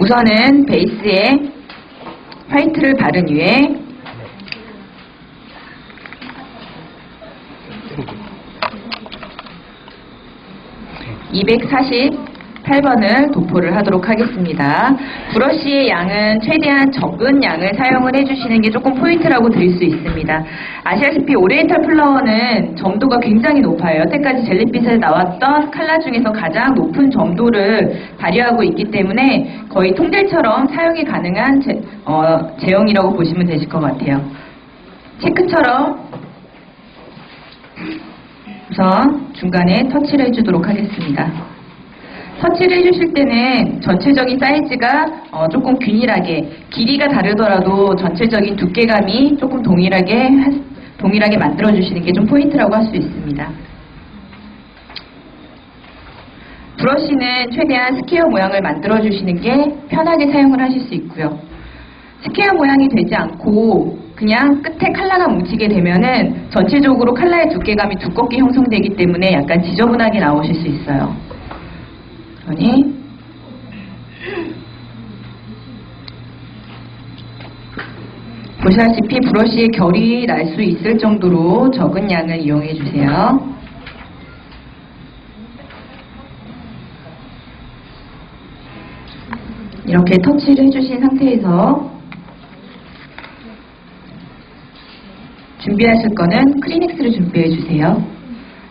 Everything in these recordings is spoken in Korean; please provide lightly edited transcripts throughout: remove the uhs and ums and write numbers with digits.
우선은 베이스에 화이트를 바른 후에 (248번을) 도포를 하도록 하겠습니다. 브러쉬의 양은 최대한 적은 양을 사용을 해주시는 게 조금 포인트라고 드릴 수 있습니다. 아시다시피 오리엔탈 플라워는 점도가 굉장히 높아요. 여태까지 젤리빛에 나왔던 컬러 중에서 가장 높은 점도를 발휘하고 있기 때문에 거의 통젤처럼 사용이 가능한 제형이라고 보시면 되실 것 같아요. 체크처럼 우선 중간에 터치를 해주도록 하겠습니다. 터치를 해주실 때는 전체적인 사이즈가 조금 균일하게, 길이가 다르더라도 전체적인 두께감이 조금 동일하게 만들어주시는 게 좀 포인트라고 할 수 있습니다. 브러쉬는 최대한 스퀘어 모양을 만들어주시는 게 편하게 사용을 하실 수 있고요. 스퀘어 모양이 되지 않고 그냥 끝에 컬러가 뭉치게 되면은 전체적으로 컬러의 두께감이 두껍게 형성되기 때문에 약간 지저분하게 나오실 수 있어요. 그러니 보시다시피 브러쉬의 결이 날 수 있을 정도로 적은 양을 이용해 주세요. 이렇게 터치를 해주신 상태에서 준비하실 거는 크리넥스를 준비해 주세요.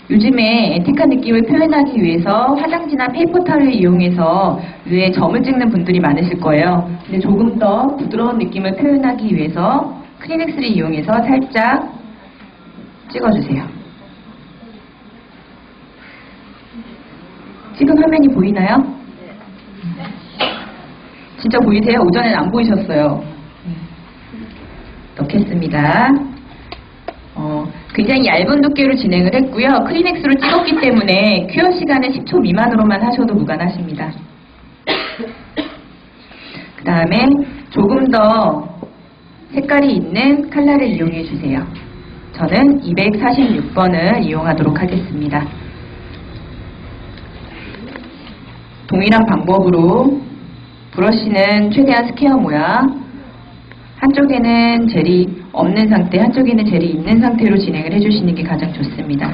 요즘에 앤틱한 느낌을 표현하기 위해서 화장지나 페이퍼타올을 이용해서 위에 점을 찍는 분들이 많으실 거예요. 근데 조금 더 부드러운 느낌을 표현하기 위해서 크리넥스를 이용해서 살짝 찍어주세요. 지금 화면이 보이나요? 진짜 보이세요? 오전엔 안 보이셨어요. 넣겠습니다. 굉장히 얇은 두께로 진행을 했고요. 크리넥스로 찍었기 때문에 큐어 시간은 10초 미만으로만 하셔도 무관하십니다. 그 다음에 조금 더 색깔이 있는 컬러를 이용해 주세요. 저는 246번을 이용하도록 하겠습니다. 동일한 방법으로 브러쉬는 최대한 스퀘어 모양, 한쪽에는 젤이 없는 상태, 한쪽에는 젤이 있는 상태로 진행을 해주시는 게 가장 좋습니다.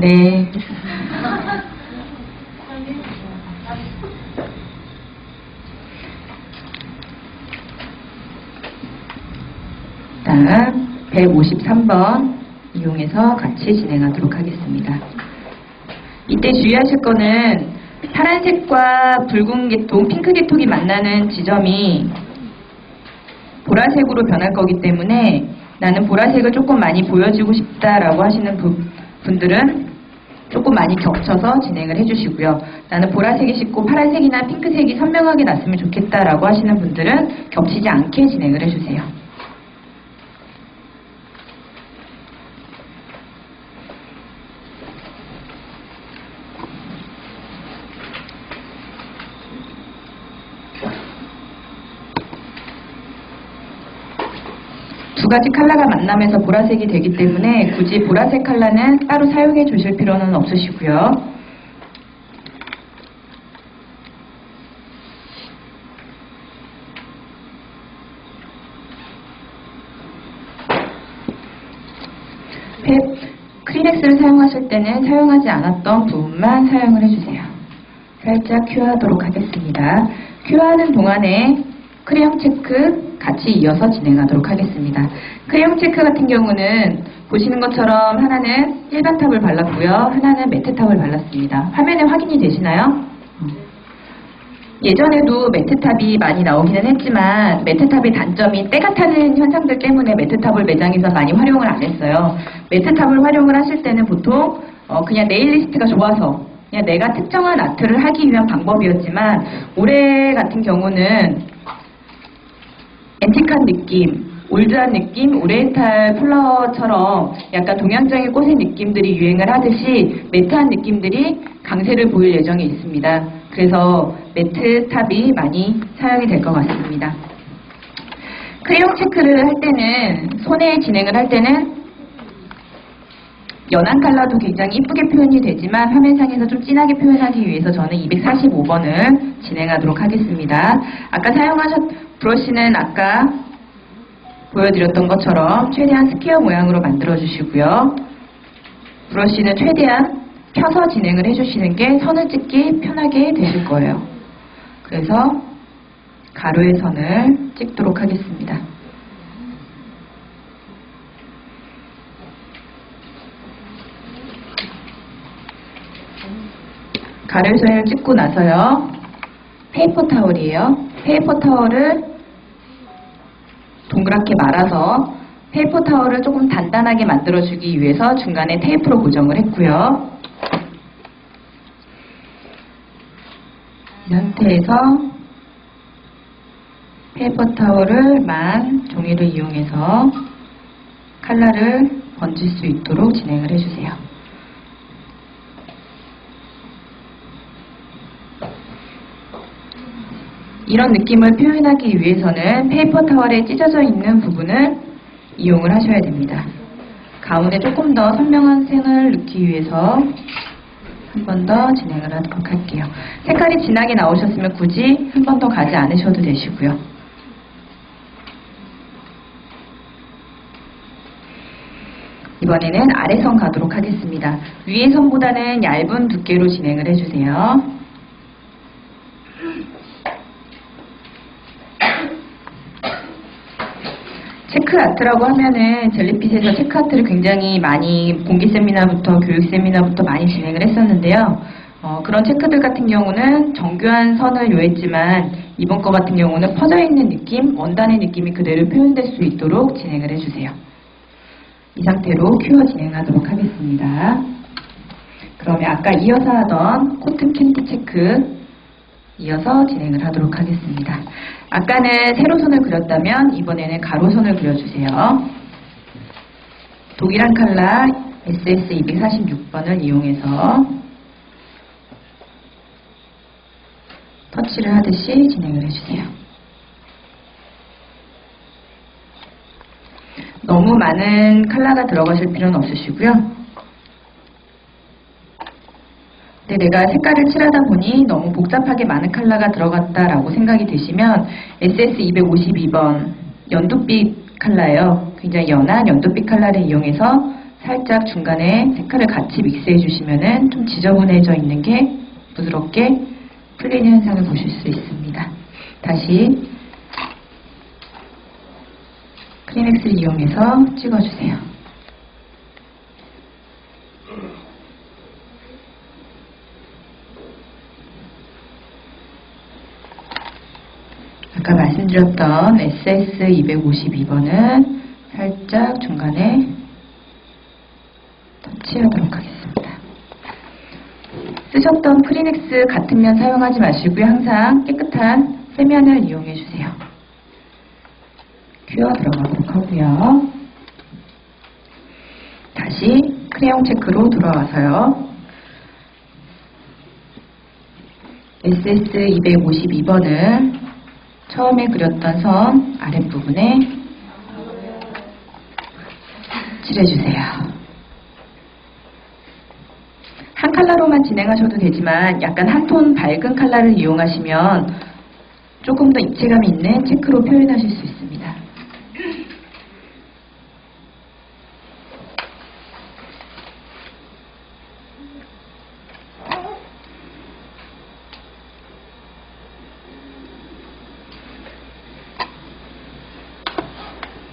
네. 다음 153번 이용해서 같이 진행하도록 하겠습니다. 이때 주의하실 거는 파란색과 붉은 계통, 핑크 계통이 만나는 지점이 보라색으로 변할 거기 때문에 나는 보라색을 조금 많이 보여주고 싶다라고 하시는 분들은 조금 많이 겹쳐서 진행을 해주시고요. 나는 보라색이 쉽고 파란색이나 핑크색이 선명하게 났으면 좋겠다라고 하시는 분들은 겹치지 않게 진행을 해주세요. 두 가지 컬러가 만나면서 보라색이 되기 때문에 굳이 보라색 컬러는 따로 사용해 주실 필요는 없으시고요. 크리넥스를 사용하실 때는 사용하지 않았던 부분만 사용을 해주세요. 살짝 큐어하도록 하겠습니다. 큐어하는 동안에 크레용 체크 같이 이어서 진행하도록 하겠습니다. 크레용 체크 같은 경우는 보시는 것처럼 하나는 일반 탑을 발랐고요. 하나는 매트 탑을 발랐습니다. 화면에 확인이 되시나요? 예전에도 매트탑이 많이 나오기는 했지만 매트탑의 단점이 때가 타는 현상들 때문에 매트탑을 매장에서 많이 활용을 안 했어요. 매트탑을 활용을 하실 때는 보통 그냥 네일리스트가 좋아서 그냥 내가 특정한 아트를 하기 위한 방법이었지만 올해 같은 경우는 앤틱한 느낌, 올드한 느낌, 오리엔탈 플라워처럼 약간 동양적인 꽃의 느낌들이 유행을 하듯이 매트한 느낌들이 강세를 보일 예정에 있습니다. 그래서 매트 탑이 많이 사용이 될 것 같습니다. 크레용 체크를 할 때는 손에 진행을 할 때는 연한 컬러도 굉장히 이쁘게 표현이 되지만 화면상에서 좀 진하게 표현하기 위해서 저는 245번을 진행하도록 하겠습니다. 아까 브러쉬는 아까 보여드렸던 것처럼 최대한 스퀘어 모양으로 만들어 주시고요. 브러쉬는 최대한 펴서 진행을 해주시는 게 선을 찍기 편하게 되실 거예요. 그래서 가로의 선을 찍도록 하겠습니다. 가로의 선을 찍고 나서요. 페이퍼 타월이에요. 페이퍼 타월을 동그랗게 말아서 페이퍼 타월을 조금 단단하게 만들어주기 위해서 중간에 테이프로 고정을 했고요. 이 상태에서 페이퍼 타월을만 종이를 이용해서 컬러를 번질 수 있도록 진행을 해주세요. 이런 느낌을 표현하기 위해서는 페이퍼 타월에 찢어져 있는 부분을 이용을 하셔야 됩니다. 가운데 조금 더 선명한 색을 넣기 위해서 한 번 더 진행을 하도록 할게요. 색깔이 진하게 나오셨으면 굳이 한 번 더 가지 않으셔도 되시고요. 이번에는 아래선 가도록 하겠습니다. 위에 선보다는 얇은 두께로 진행을 해주세요. 체크아트라고 하면은 젤리핏에서 체크아트를 굉장히 많이 공개 세미나부터 교육 세미나부터 많이 진행을 했었는데요. 그런 체크들 같은 경우는 정교한 선을 요했지만 이번 거 같은 경우는 퍼져 있는 느낌, 원단의 느낌이 그대로 표현될 수 있도록 진행을 해주세요. 이 상태로 큐어 진행하도록 하겠습니다. 그러면 아까 이어서 하던 코튼 캔디 체크 이어서 진행을 하도록 하겠습니다. 아까는 세로선을 그렸다면 이번에는 가로선을 그려주세요. 동일한 컬러 SS246번을 이용해서 터치를 하듯이 진행을 해주세요. 너무 많은 컬러가 들어가실 필요는 없으시고요. 근데 내가 색깔을 칠하다 보니 너무 복잡하게 많은 컬러가 들어갔다라고 생각이 드시면 SS252번 연두빛 컬러예요. 굉장히 연한 연두빛 컬러를 이용해서 살짝 중간에 색깔을 같이 믹스해 주시면 좀 지저분해져 있는 게 부드럽게 풀리는 현상을 보실 수 있습니다. 다시 크리넥스를 이용해서 찍어주세요. 아까 말씀드렸던 SS252번은 살짝 중간에 터치하도록 하겠습니다. 쓰셨던 프리넥스 같은 면 사용하지 마시고요. 항상 깨끗한 세면을 이용해 주세요. 큐어 들어가도록 하고요. 다시 크레용 체크로 돌아와서요. SS252번을 처음에 그렸던 선 아랫부분에 칠해주세요. 한 컬러로만 진행하셔도 되지만 약간 한 톤 밝은 컬러를 이용하시면 조금 더 입체감이 있는 체크로 표현하실 수 있습니다.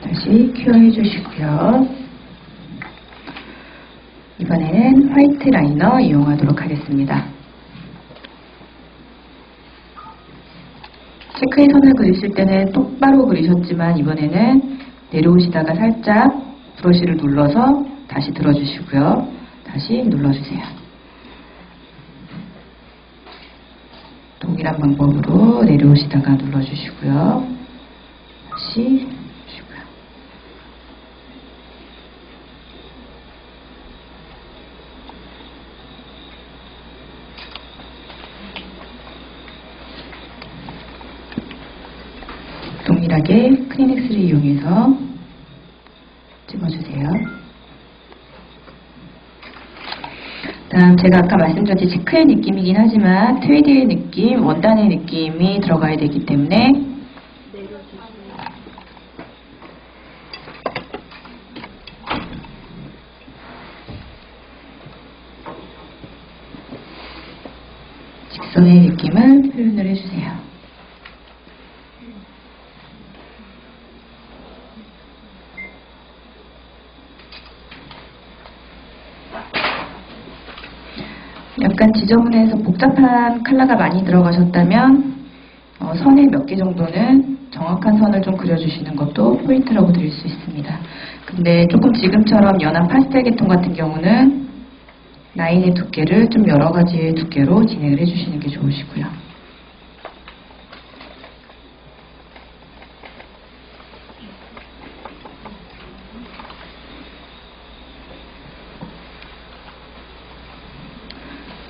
다시 큐어해 주시고요. 이번에는 화이트 라이너 이용하도록 하겠습니다. 체크의 선을 그리실 때는 똑바로 그리셨지만 이번에는 내려오시다가 살짝 브러쉬를 눌러서 다시 들어주시고요. 다시 눌러주세요. 동일한 방법으로 내려오시다가 눌러주시고요. 다시 동일하게 크리넥스를 이용해서 찍어주세요. 다음 제가 아까 말씀드렸듯이 치크의 느낌이긴 하지만 트위드의 느낌, 원단의 느낌이 들어가야 되기 때문에 직선의 느낌을 표현을 해주세요. 약간 지저분해서 복잡한 컬러가 많이 들어가셨다면 선에 몇 개 정도는 정확한 선을 좀 그려주시는 것도 포인트라고 드릴 수 있습니다. 근데 조금 지금처럼 연한 파스텔 계통 같은 경우는 라인의 두께를 좀 여러 가지의 두께로 진행을 해주시는 게 좋으시고요.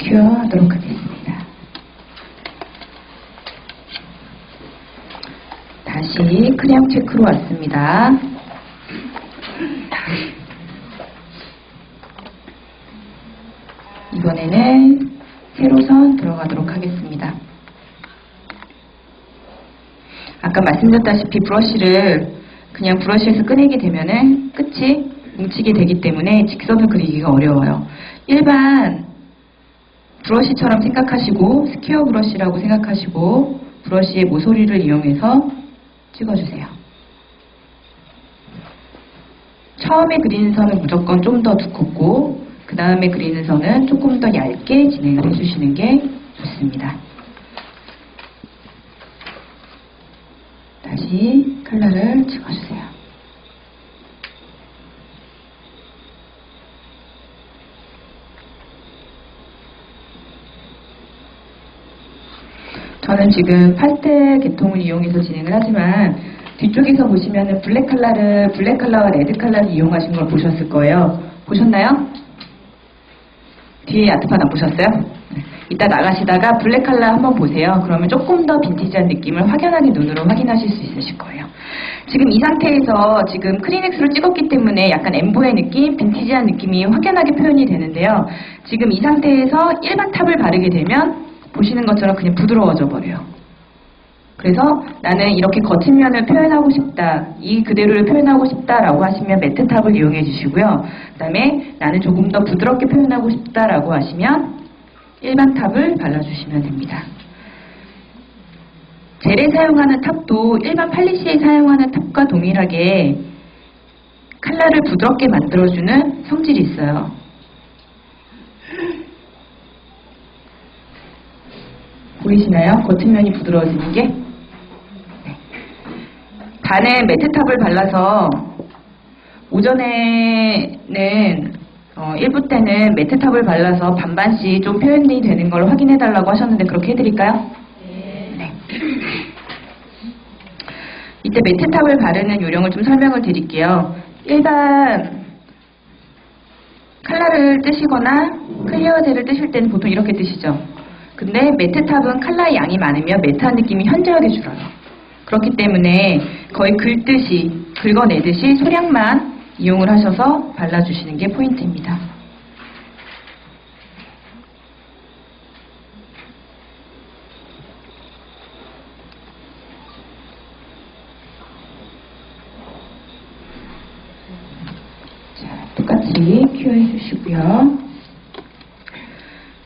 큐어 하도록 하겠습니다. 다시 크레용 체크로 왔습니다. 이번에는 세로선 들어가도록 하겠습니다. 아까 말씀드렸다시피 브러쉬를 그냥 브러쉬에서 꺼내게 되면은 끝이 뭉치게 되기 때문에 직선을 그리기가 어려워요. 일반 브러쉬처럼 생각하시고 스퀘어 브러쉬라고 생각하시고 브러쉬의 모서리를 이용해서 찍어주세요. 처음에 그리는 선은 무조건 좀 더 두껍고 그 다음에 그리는 선은 조금 더 얇게 진행을 해주시는 게 좋습니다. 다시 컬러를 찍어주세요. 저는 지금 파스텔 계통을 이용해서 진행을 하지만 뒤쪽에서 보시면은 블랙 컬러와 레드 컬러를 이용하신 걸 보셨을 거예요. 보셨나요? 뒤에 아트판 안 보셨어요? 이따 나가시다가 블랙 컬러 한번 보세요. 그러면 조금 더 빈티지한 느낌을 확연하게 눈으로 확인하실 수 있으실 거예요. 지금 이 상태에서 지금 크리넥스로 찍었기 때문에 약간 엠보의 느낌, 빈티지한 느낌이 확연하게 표현이 되는데요. 지금 이 상태에서 일반 탑을 바르게 되면 보시는 것처럼 그냥 부드러워져 버려요. 그래서 나는 이렇게 거친 면을 표현하고 싶다, 이 그대로를 표현하고 싶다라고 하시면 매트 탑을 이용해 주시고요. 그 다음에 나는 조금 더 부드럽게 표현하고 싶다라고 하시면 일반 탑을 발라주시면 됩니다. 젤에 사용하는 탑도 일반 팔리시에 사용하는 탑과 동일하게 컬러를 부드럽게 만들어주는 성질이 있어요. 보이시나요? 겉은 면이 부드러워지는 게? 네. 반에 매트탑을 발라서 오전에는 일부 때는 매트탑을 발라서 반반씩 좀 표현이 되는 걸 확인해 달라고 하셨는데 그렇게 해드릴까요? 네. 이때 매트탑을 바르는 요령을 좀 설명을 드릴게요. 일반 컬러를 뜨시거나 클리어 젤을 뜨실 때는 보통 이렇게 뜨시죠. 근데 매트탑은 컬러의 양이 많으면 매트한 느낌이 현저하게 줄어요. 그렇기 때문에 거의 긁어내듯이 소량만 이용을 하셔서 발라주시는 게 포인트입니다. 자, 똑같이 큐어 해주시고요.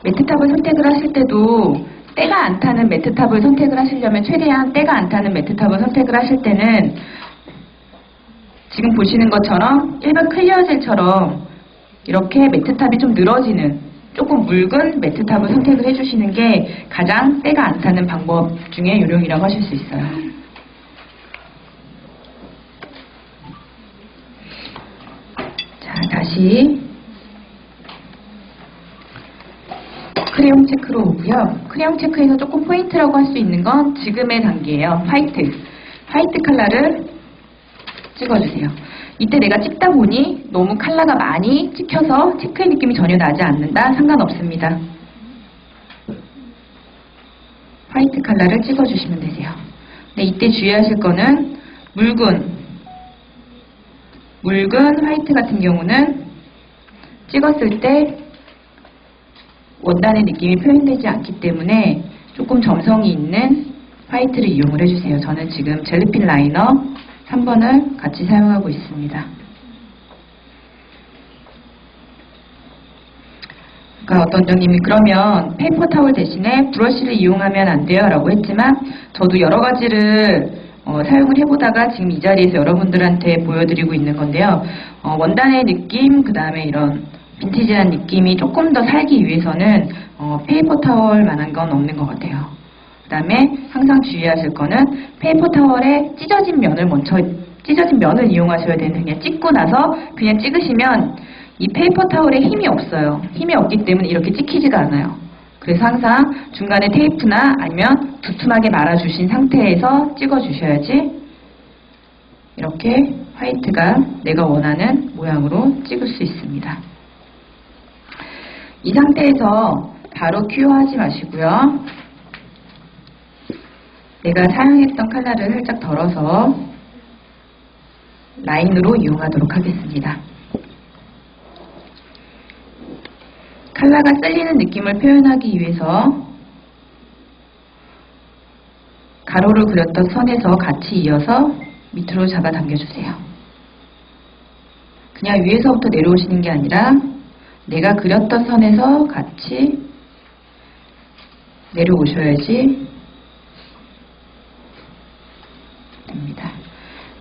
매트탑을 선택을 하실 때도 때가 안 타는 매트탑을 선택을 하시려면 최대한 때가 안 타는 매트탑을 선택을 하실 때는 지금 보시는 것처럼 일반 클리어젤처럼 이렇게 매트탑이 좀 늘어지는 조금 묽은 매트탑을 선택을 해주시는 게 가장 때가 안 타는 방법 중에 요령이라고 하실 수 있어요. 자, 다시 크레용 체크로 오고요. 크레용 체크에서 조금 포인트라고 할 수 있는 건 지금의 단계예요. 화이트 컬러를 찍어주세요. 이때 내가 찍다 보니 너무 컬러가 많이 찍혀서 체크의 느낌이 전혀 나지 않는다. 상관없습니다. 화이트 컬러를 찍어주시면 되세요. 근데 이때 주의하실 거는 묽은 화이트 같은 경우는 찍었을 때 원단의 느낌이 표현되지 않기 때문에 조금 점성이 있는 화이트를 이용을 해주세요. 저는 지금 젤리핀 라이너 3번을 같이 사용하고 있습니다. 그러니까 어떤 원장님이 그러면 페이퍼 타월 대신에 브러쉬를 이용하면 안 돼요 라고 했지만 저도 여러 가지를 사용을 해보다가 지금 이 자리에서 여러분들한테 보여드리고 있는 건데요. 원단의 느낌, 그 다음에 이런 빈티지한 느낌이 조금 더 살기 위해서는 페이퍼 타월 만한 건 없는 것 같아요. 그 다음에 항상 주의하실 거는 페이퍼 타월에 찢어진 면을 이용하셔야 되는, 그냥 찍고 나서 그냥 찍으시면 이 페이퍼 타월에 힘이 없어요. 힘이 없기 때문에 이렇게 찍히지가 않아요. 그래서 항상 중간에 테이프나 아니면 두툼하게 말아주신 상태에서 찍어주셔야지 이렇게 화이트가 내가 원하는 모양으로 찍을 수 있습니다. 이 상태에서 바로 큐어하지 마시고요. 내가 사용했던 컬러를 살짝 덜어서 라인으로 이용하도록 하겠습니다. 컬러가 쓸리는 느낌을 표현하기 위해서 가로를 그렸던 선에서 같이 이어서 밑으로 잡아당겨주세요. 그냥 위에서부터 내려오시는 게 아니라 내가 그렸던 선에서 같이 내려오셔야지 됩니다.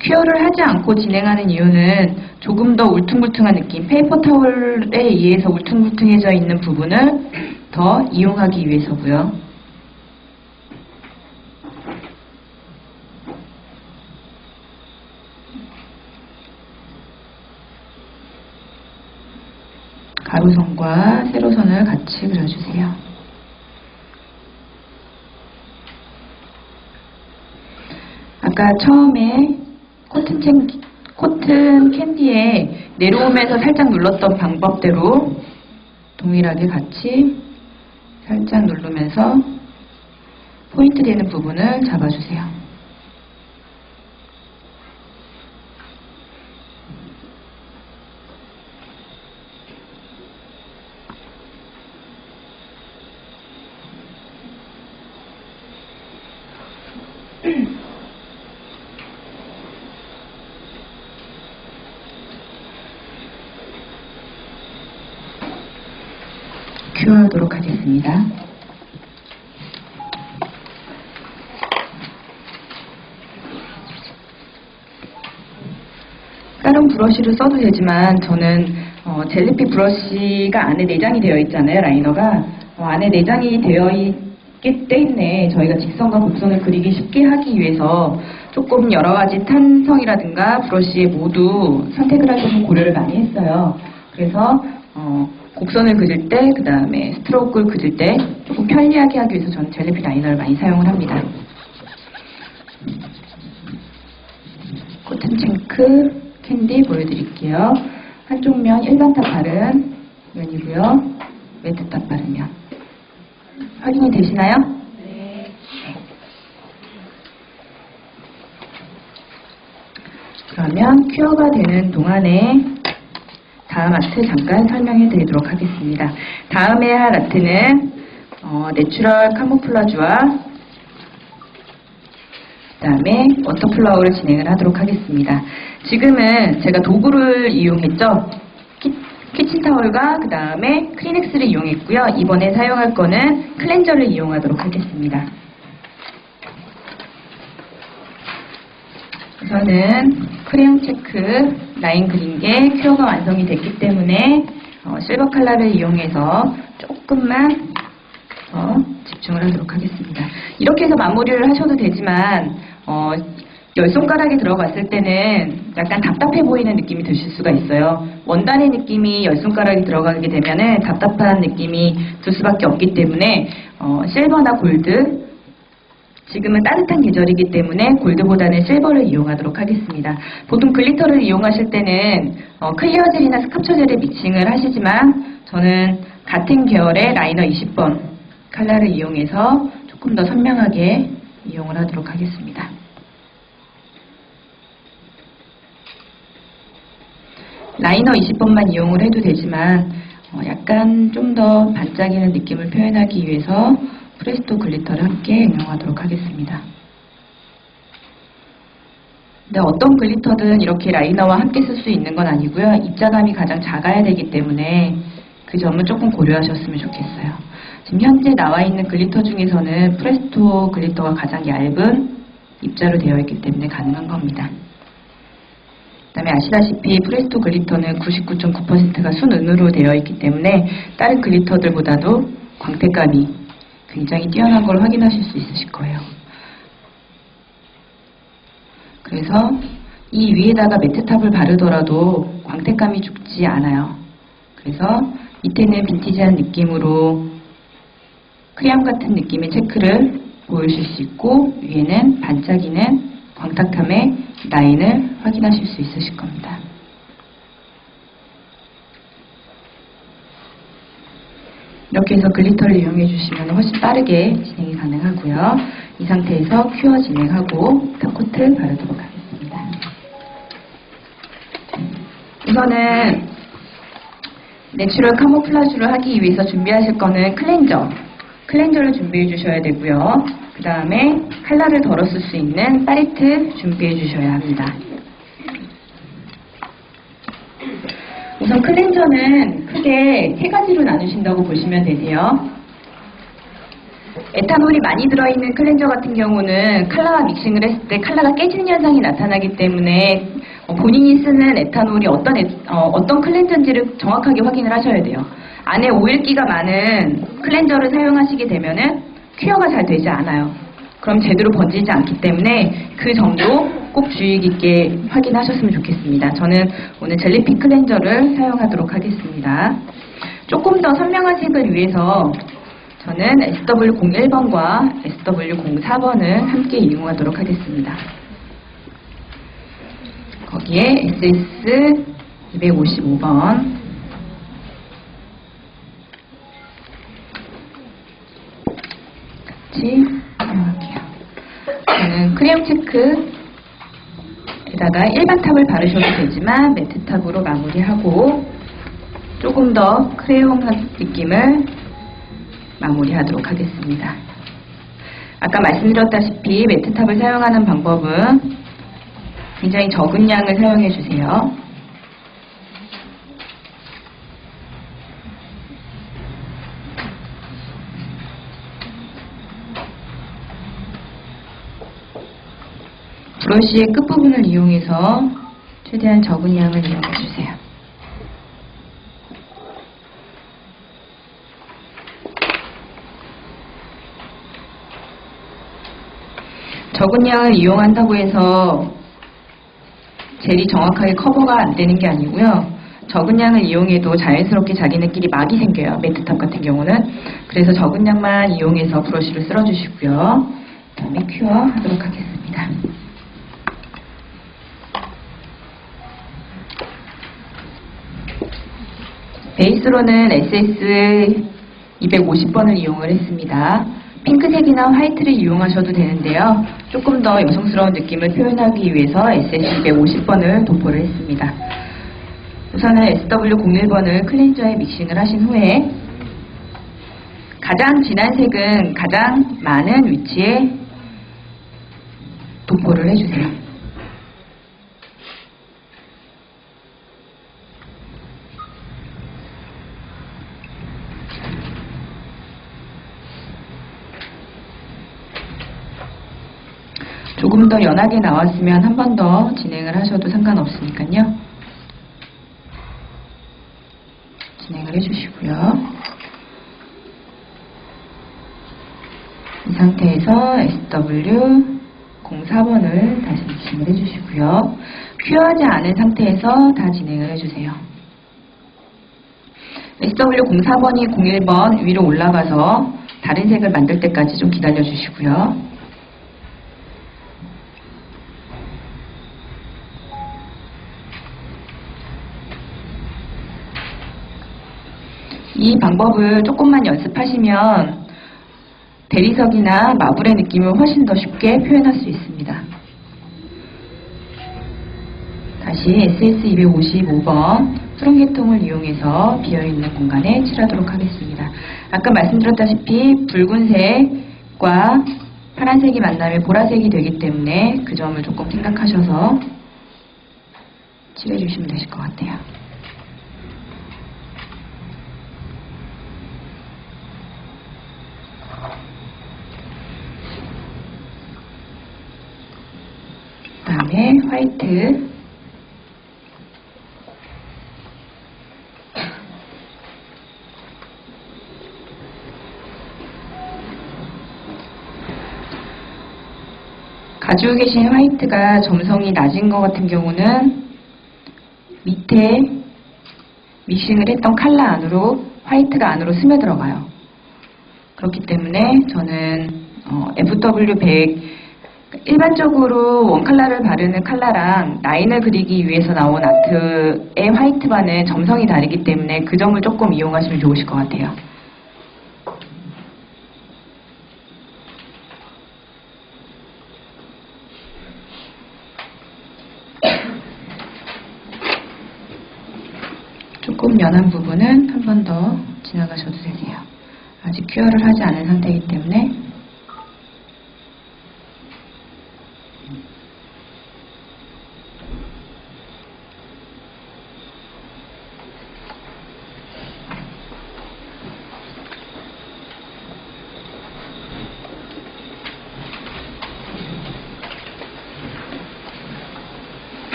큐어를 하지 않고 진행하는 이유는 조금 더 울퉁불퉁한 느낌, 페이퍼 타월에 의해서 울퉁불퉁해져 있는 부분을 더 이용하기 위해서고요. 가로선과 세로선을 같이 그려주세요. 아까 처음에 코튼 캔디에 내려오면서 살짝 눌렀던 방법대로 동일하게 같이 살짝 누르면서 포인트 되는 부분을 잡아주세요. 큐어하도록 하겠습니다. 다른 브러쉬를 써도 되지만 저는 젤리핀 브러쉬가 안에 내장이 되어 있잖아요. 라이너가 안에 내장이 되어 있기 때문에 저희가 직선과 곡선을 그리기 쉽게 하기 위해서 조금 여러 가지 탄성이라든가 브러쉬에 모두 선택을 하셔서 고려를 많이 했어요. 그래서 곡선을 그릴 때, 그 다음에 스트로크를 그릴 때 조금 편리하게 하기 위해서 저는 젤리핀 라이너를 많이 사용을 합니다. 코튼 챙크 캔디 보여드릴게요. 한쪽 면 일반 탑 바른 면이고요. 매트 탑 바른 면. 확인이 되시나요? 네. 그러면 큐어가 되는 동안에 다음 아트 잠깐 설명해 드리도록 하겠습니다. 다음에 할 아트는 내추럴 카모플라주와 그 다음에 워터플라워를 진행을 하도록 하겠습니다. 지금은 제가 도구를 이용했죠. 키친타월과 그 다음에 크리넥스를 이용했고요. 이번에 사용할 거는 클렌저를 이용하도록 하겠습니다. 우선은 크레용 체크 라인 그린 게 큐어가 완성이 됐기 때문에 실버 컬러를 이용해서 조금만 더 집중을 하도록 하겠습니다. 이렇게 해서 마무리를 하셔도 되지만 열 손가락이 들어갔을 때는 약간 답답해 보이는 느낌이 드실 수가 있어요. 원단의 느낌이 열 손가락이 들어가게 되면은 답답한 느낌이 들 수밖에 없기 때문에 실버나 골드, 지금은 따뜻한 계절이기 때문에 골드보다는 실버를 이용하도록 하겠습니다. 보통 글리터를 이용하실 때는 클리어젤이나 스카프처젤에 믹싱을 하시지만 저는 같은 계열의 라이너 20번 컬러를 이용해서 조금 더 선명하게 이용을 하도록 하겠습니다. 라이너 20번만 이용을 해도 되지만 약간 좀 더 반짝이는 느낌을 표현하기 위해서 프레스토 글리터를 함께 응용하도록 하겠습니다. 근데 어떤 글리터든 이렇게 라이너와 함께 쓸 수 있는 건 아니고요. 입자감이 가장 작아야 되기 때문에 그 점은 조금 고려하셨으면 좋겠어요. 지금 현재 나와 있는 글리터 중에서는 프레스토 글리터가 가장 얇은 입자로 되어 있기 때문에 가능한 겁니다. 그다음에 아시다시피 프레스토 글리터는 99.9%가 순은으로 되어 있기 때문에 다른 글리터들보다도 광택감이 굉장히 뛰어난 걸 확인하실 수 있으실 거예요. 그래서 이 위에다가 매트탑을 바르더라도 광택감이 죽지 않아요. 그래서 밑에는 빈티지한 느낌으로 크리암 같은 느낌의 체크를 보여주실 수 있고, 위에는 반짝이는 광택감의 라인을 확인하실 수 있으실 겁니다. 이렇게 해서 글리터를 이용해 주시면 훨씬 빠르게 진행이 가능하고요. 이 상태에서 큐어 진행하고 탑코트 바르도록 하겠습니다. 우선은 내추럴 카모플라주를 하기 위해서 준비하실 거는 클렌저를 준비해 주셔야 되고요. 그 다음에 칼라를 덜어 쓸 수 있는 팔레트 준비해 주셔야 합니다. 우선 클렌저는 크게 세 가지로 나누신다고 보시면 되세요. 에탄올이 많이 들어있는 클렌저 같은 경우는 칼라와 믹싱을 했을 때 칼라가 깨지는 현상이 나타나기 때문에 본인이 쓰는 에탄올이 어떤 클렌저인지를 정확하게 확인을 하셔야 돼요. 안에 오일기가 많은 클렌저를 사용하시게 되면은 큐어가 잘 되지 않아요. 그럼 제대로 번지지 않기 때문에 그 점도 꼭 주의 깊게 확인하셨으면 좋겠습니다. 저는 오늘 젤리핀 클렌저를 사용하도록 하겠습니다. 조금 더 선명한 색을 위해서 저는 SW01번과 SW04번을 함께 이용하도록 하겠습니다. 거기에 SS255번 같이 사용할게요. 저는 크리엄 체크에다가 일반 탑을 바르셔도 되지만 매트 탑으로 마무리하고 조금 더 크레용 느낌을 마무리하도록 하겠습니다. 아까 말씀드렸다시피 매트 탑을 사용하는 방법은 굉장히 적은 양을 사용해 주세요. 브러쉬의 끝부분을 이용해서 최대한 적은 양을 이용해 주세요. 적은 양을 이용한다고 해서 젤이 정확하게 커버가 안 되는 게 아니고요. 적은 양을 이용해도 자연스럽게 자기네끼리 막이 생겨요. 매트탑 같은 경우는. 그래서 적은 양만 이용해서 브러쉬를 쓸어주시고요. 그 다음에 큐어 하도록 하겠습니다. 베이스로는 SS250번을 이용을 했습니다. 핑크색이나 화이트를 이용하셔도 되는데요. 조금 더 여성스러운 느낌을 표현하기 위해서 SS250번을 도포를 했습니다. 우선은 SW01번을 클렌저에 믹싱을 하신 후에 가장 진한 색은 가장 많은 위치에 도포를 해주세요. 조금 더 연하게 나왔으면 한 번 더 진행을 하셔도 상관없으니까요. 진행을 해주시고요. 이 상태에서 SW04번을 다시 믹싱을 해주시고요. 큐어하지 않은 상태에서 다 진행을 해주세요. SW04번이 01번 위로 올라가서 다른 색을 만들 때까지 좀 기다려 주시고요. 이 방법을 조금만 연습하시면 대리석이나 마블의 느낌을 훨씬 더 쉽게 표현할 수 있습니다. 다시 SS255번 수렁계통을 이용해서 비어있는 공간에 칠하도록 하겠습니다. 아까 말씀드렸다시피 붉은색과 파란색이 만나면 보라색이 되기 때문에 그 점을 조금 생각하셔서 칠해주시면 되실 것 같아요. 그 다음에 화이트, 가지고 계신 화이트가 점성이 낮은 것 같은 경우는 밑에 믹싱을 했던 컬러 안으로 화이트가 안으로 스며들어가요. 그렇기 때문에 저는 FW100 일반적으로 원컬러를 바르는 컬러랑 라인을 그리기 위해서 나온 아트의 화이트바는 점성이 다르기 때문에 그 점을 조금 이용하시면 좋으실 것 같아요. 조금 연한 부분은 한 번 더 지나가셔도 되세요. 아직 큐어를 하지 않은 상태이기 때문에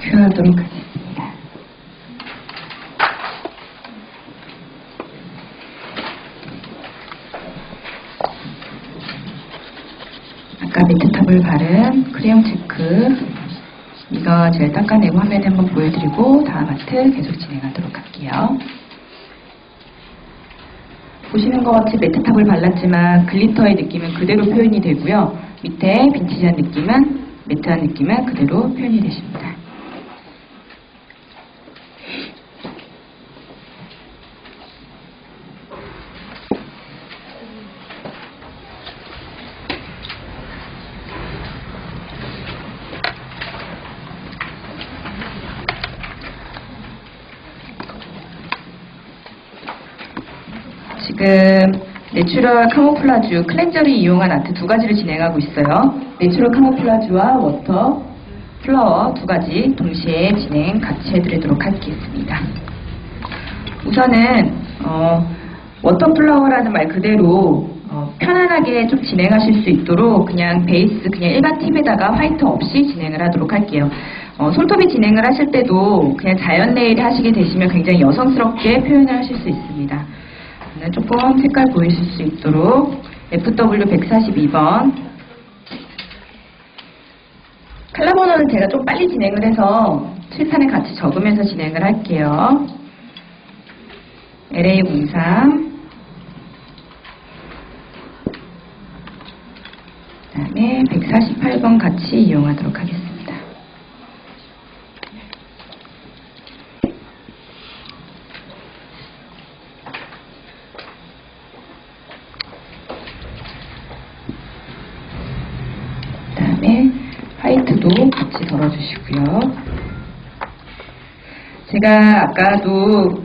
큐어하도록 하겠습니다. 아까 매트탑을 바른 크레용 체크, 이거 제일 닦아내고 화면에 한번 보여드리고 다음 아트 계속 진행하도록 할게요. 보시는 것 같이 매트탑을 발랐지만 글리터의 느낌은 그대로 표현이 되고요. 밑에 빈티지한 느낌은, 매트한 느낌은 그대로 표현이 되십니다. 지금 내추럴 카모플라주 클렌저를 이용한 아트 두 가지를 진행하고 있어요. 내추럴 카모플라주와 워터 플라워 두 가지 동시에 진행 같이 해드리도록 하겠습니다. 우선은 워터 플라워라는 말 그대로 편안하게 좀 진행하실 수 있도록 그냥 베이스, 그냥 일반 팁에다가 화이트 없이 진행을 하도록 할게요. 손톱이 진행을 하실 때도 그냥 자연 네일 하시게 되시면 굉장히 여성스럽게 표현을 하실 수 있습니다. 조금 색깔 보이실 수 있도록 FW142번 컬러 번호는 제가 좀 빨리 진행을 해서 칠판에 같이 적으면서 진행을 할게요. LA03 그 다음에 148번 같이 이용하도록 하겠습니다. 화이트도 같이 덜어주시고요. 제가 아까도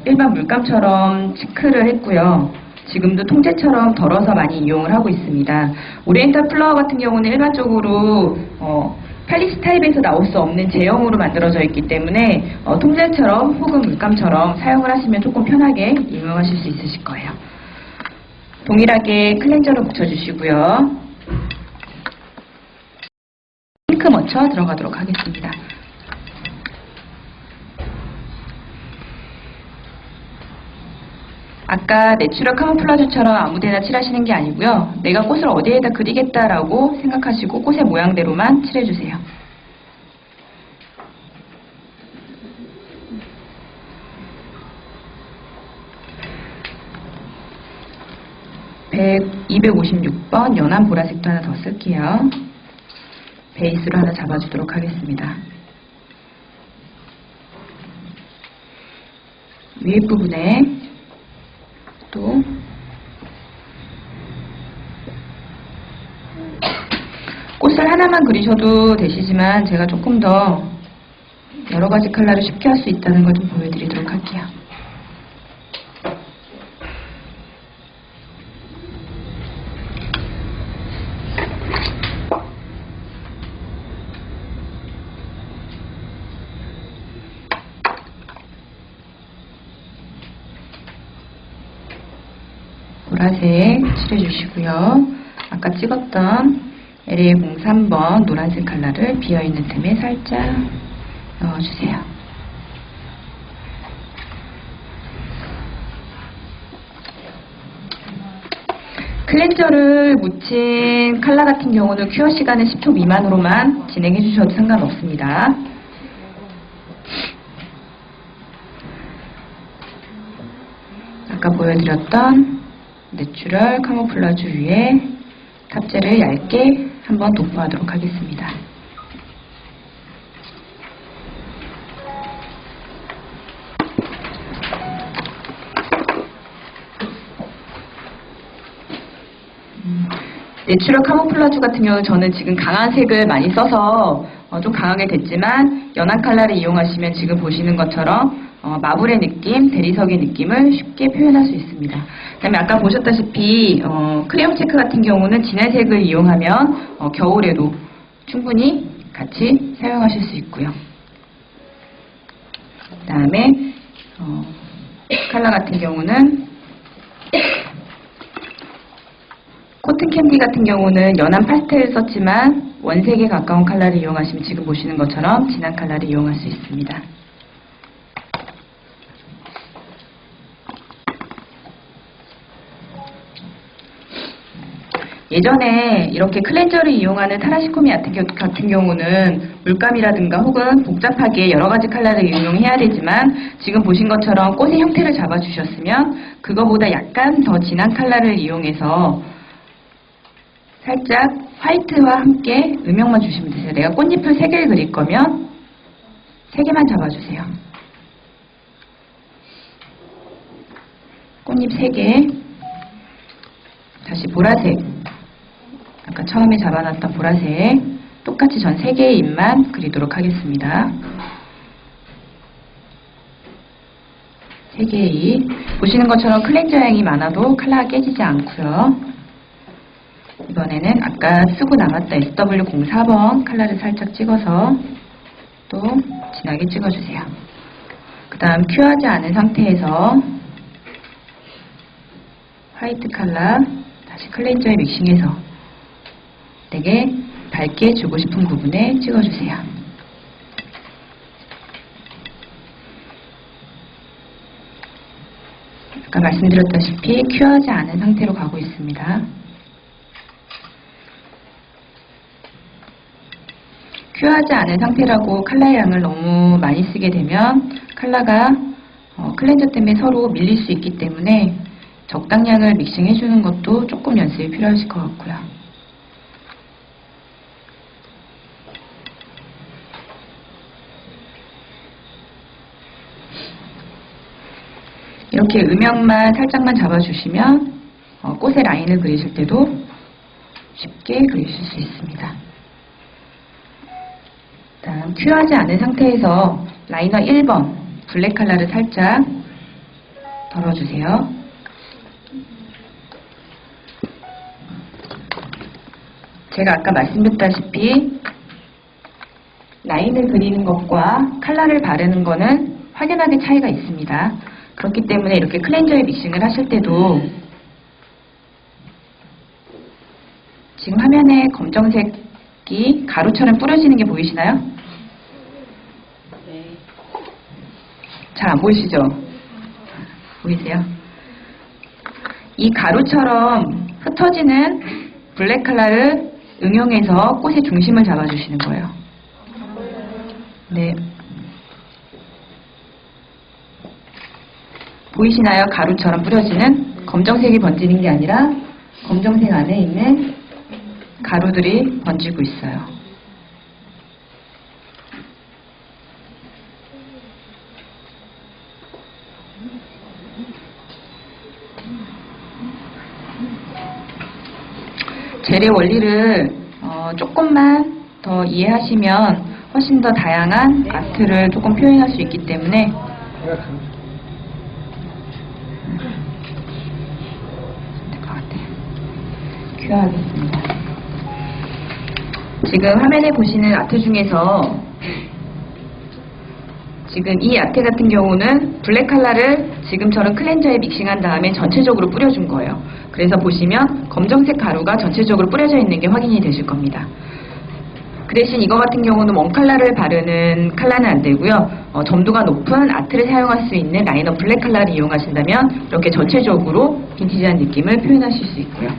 일반 물감처럼 치크를 했고요. 지금도 통째처럼 덜어서 많이 이용을 하고 있습니다. 오리엔탈 플라워 같은 경우는 일반적으로 팔리스 타입에서 나올 수 없는 제형으로 만들어져 있기 때문에 통째처럼 혹은 물감처럼 사용을 하시면 조금 편하게 이용하실 수 있으실 거예요. 동일하게 클렌저를 묻혀주시고요. 핑크 먼저 들어가도록 하겠습니다. 아까 내추럴 카모플라주처럼 아무데나 칠하시는 게 아니고요. 내가 꽃을 어디에다 그리겠다라고 생각하시고 꽃의 모양대로만 칠해주세요. 256번 연한 보라색도 하나 더 쓸게요. 베이스로 하나 잡아주도록 하겠습니다. 위에 부분에 또 꽃을 하나만 그리셔도 되시지만 제가 조금 더 여러 가지 컬러를 쉽게 할 수 있다는 걸 좀 보여드리도록 할게요. 보라색 칠해주시고요. 아까 찍었던 LA03번 노란색 컬러를 비어있는 틈에 살짝 넣어주세요. 클렌저를 묻힌 컬러 같은 경우는 큐어 시간은 10초 미만으로만 진행해 주셔도 상관없습니다. 아까 보여드렸던 내추럴 카모플라주 위에 탑재를 얇게 한번 도포하도록 하겠습니다. 내추럴 카모플라주 같은 경우는 저는 지금 강한 색을 많이 써서 좀 강하게 됐지만 연한 컬러를 이용하시면 지금 보시는 것처럼 마블의 느낌, 대리석의 느낌을 쉽게 표현할 수 있습니다. 그 다음에 아까 보셨다시피 크레용 체크 같은 경우는 진한 색을 이용하면 겨울에도 충분히 같이 사용하실 수 있고요. 그 다음에 컬러 같은 경우는 코튼 캔디 같은 경우는 연한 파스텔을 썼지만 원색에 가까운 컬러를 이용하시면 지금 보시는 것처럼 진한 컬러를 이용할 수 있습니다. 예전에 이렇게 클렌저를 이용하는 타라시코미 같은 경우는 물감이라든가 혹은 복잡하게 여러 가지 컬러를 이용해야 되지만 지금 보신 것처럼 꽃의 형태를 잡아주셨으면 그거보다 약간 더 진한 컬러를 이용해서 살짝 화이트와 함께 음영만 주시면 되세요. 내가 꽃잎을 3개를 그릴 거면 3개만 잡아주세요. 꽃잎 3개. 다시 보라색. 아까 처음에 잡아놨던 보라색. 똑같이 전 3개의 잎만 그리도록 하겠습니다. 3개의 잎. 보시는 것처럼 클렌저 양이 많아도 컬러가 깨지지 않고요. 이번에는 아까 쓰고 남았던 SW04번 컬러를 살짝 찍어서 또 진하게 찍어주세요. 그 다음 큐하지 않은 상태에서 화이트 컬러 다시 클렌저에 믹싱해서 되게 밝게 주고 싶은 부분에 찍어주세요. 아까 말씀드렸다시피 큐하지 않은 상태로 가고 있습니다. 큐하지 않은 상태라고 컬러의 양을 너무 많이 쓰게 되면 컬러가 클렌저 때문에 서로 밀릴 수 있기 때문에 적당량을 믹싱해 주는 것도 조금 연습이 필요하실 것 같고요. 이렇게 음영만 살짝만 잡아주시면 꽃의 라인을 그리실 때도 쉽게 그리실 수 있습니다. 다음 큐하지 않은 상태에서 라이너 1번 블랙 컬러를 살짝 덜어주세요. 제가 아까 말씀드렸다시피 라인을 그리는 것과 컬러를 바르는 것은 확연하게 차이가 있습니다. 그렇기 때문에 이렇게 클렌저에 믹싱을 하실 때도 지금 화면에 검정색이 가루처럼 뿌려지는 게 보이시나요? 네. 잘 안 보이시죠? 보이세요? 이 가루처럼 흩어지는 블랙 컬러를 응용해서 꽃의 중심을 잡아주시는 거예요. 네. 보이시나요? 가루처럼 뿌려지는 검정색이 번지는 게 아니라 검정색 안에 있는 가루들이 번지고 있어요. 젤의 원리를 조금만 더 이해하시면 훨씬 더 다양한 아트를 조금 표현할 수 있기 때문에 큐어하겠습니다. 지금 화면에 보시는 아트 중에서 지금 이 아트 같은 경우는 블랙 컬러를 지금처럼 클렌저에 믹싱한 다음에 전체적으로 뿌려준 거예요. 그래서 보시면 검정색 가루가 전체적으로 뿌려져 있는 게 확인이 되실 겁니다. 그 대신 이거 같은 경우는 원 컬러를 바르는 컬러는 안 되고요. 점도가 높은 아트를 사용할 수 있는 라이너 블랙 컬러를 이용하신다면 이렇게 전체적으로 빈티지한 느낌을 표현하실 수 있고요.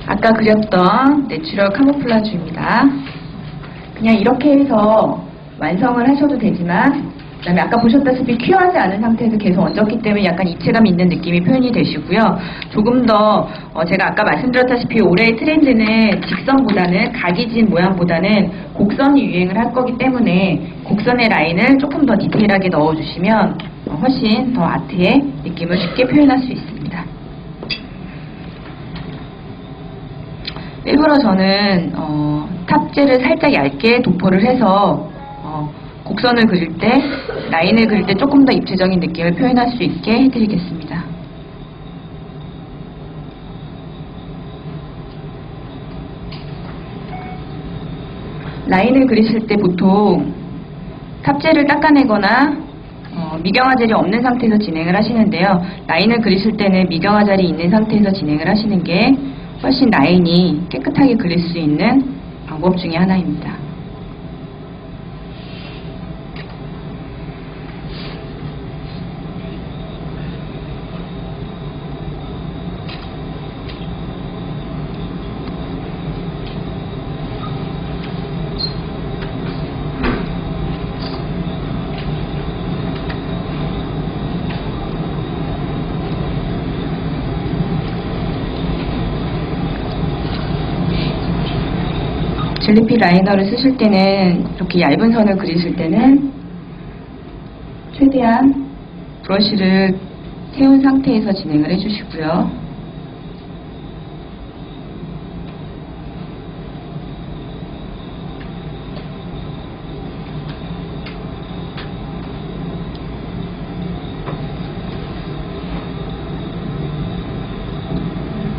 아까 그렸던 내추럴 카모플라주입니다. 그냥 이렇게 해서 완성을 하셔도 되지만, 그 다음에 아까 보셨다시피 큐어하지 않은 상태에서 계속 얹었기 때문에 약간 입체감 있는 느낌이 표현이 되시고요. 조금 더 제가 아까 말씀드렸다시피 올해의 트렌드는 직선보다는 각이 진 모양보다는 곡선이 유행을 할 거기 때문에 곡선의 라인을 조금 더 디테일하게 넣어주시면 훨씬 더 아트의 느낌을 쉽게 표현할 수 있습니다. 일부러 저는 탑재를 살짝 얇게 도포를 해서 곡선을 그릴 때, 라인을 그릴 때 조금 더 입체적인 느낌을 표현할 수 있게 해드리겠습니다. 라인을 그리실 때 보통 탑재를 닦아내거나 미경화 젤이 없는 상태에서 진행을 하시는데요. 라인을 그리실 때는 미경화 젤이 있는 상태에서 진행을 하시는 게 훨씬 라인이 깨끗하게 그릴 수 있는 방법 중에 하나입니다. 젤리피 라이너를 쓰실 때는, 이렇게 얇은 선을 그리실 때는 최대한 브러쉬를 세운 상태에서 진행을 해주시고요.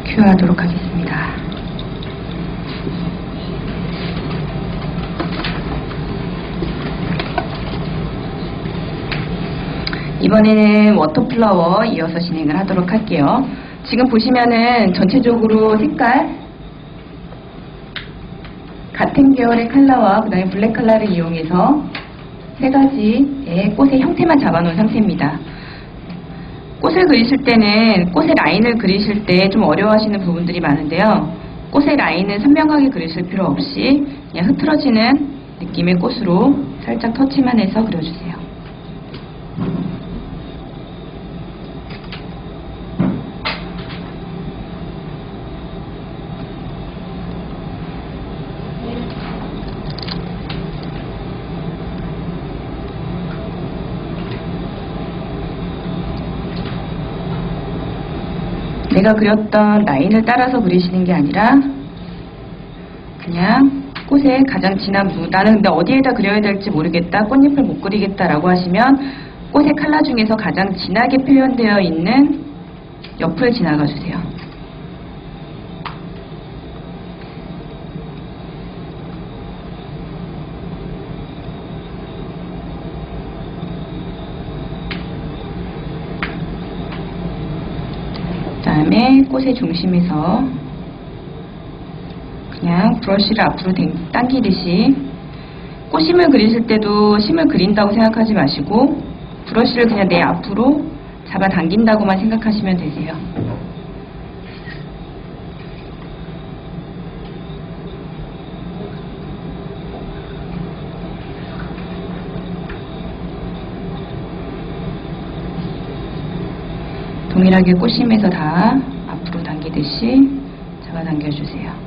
큐어하도록 하겠습니다. 이번에는 워터플라워 이어서 진행을 하도록 할게요. 지금 보시면은 전체적으로 색깔, 같은 계열의 컬러와 그 다음에 블랙 컬러를 이용해서 세 가지의 꽃의 형태만 잡아놓은 상태입니다. 꽃을 그리실 때는 꽃의 라인을 그리실 때 좀 어려워하시는 부분들이 많은데요. 꽃의 라인은 선명하게 그리실 필요 없이 그냥 흐트러지는 느낌의 꽃으로 살짝 터치만 해서 그려주세요. 내가 그렸던 라인을 따라서 그리시는 게 아니라 그냥 꽃의 가장 진한 부분, 나는 근데 어디에다 그려야 될지 모르겠다, 꽃잎을 못 그리겠다라고 하시면 꽃의 컬러 중에서 가장 진하게 표현되어 있는 옆을 지나가 주세요. 그 다음에 꽃의 중심에서 그냥 브러쉬를 앞으로 당기듯이, 꽃심을 그리실 때도 심을 그린다고 생각하지 마시고 브러쉬를 그냥 내 앞으로 잡아 당긴다고만 생각하시면 되세요. 동일하게 꽃심에서 다 앞으로 당기듯이 잡아당겨주세요.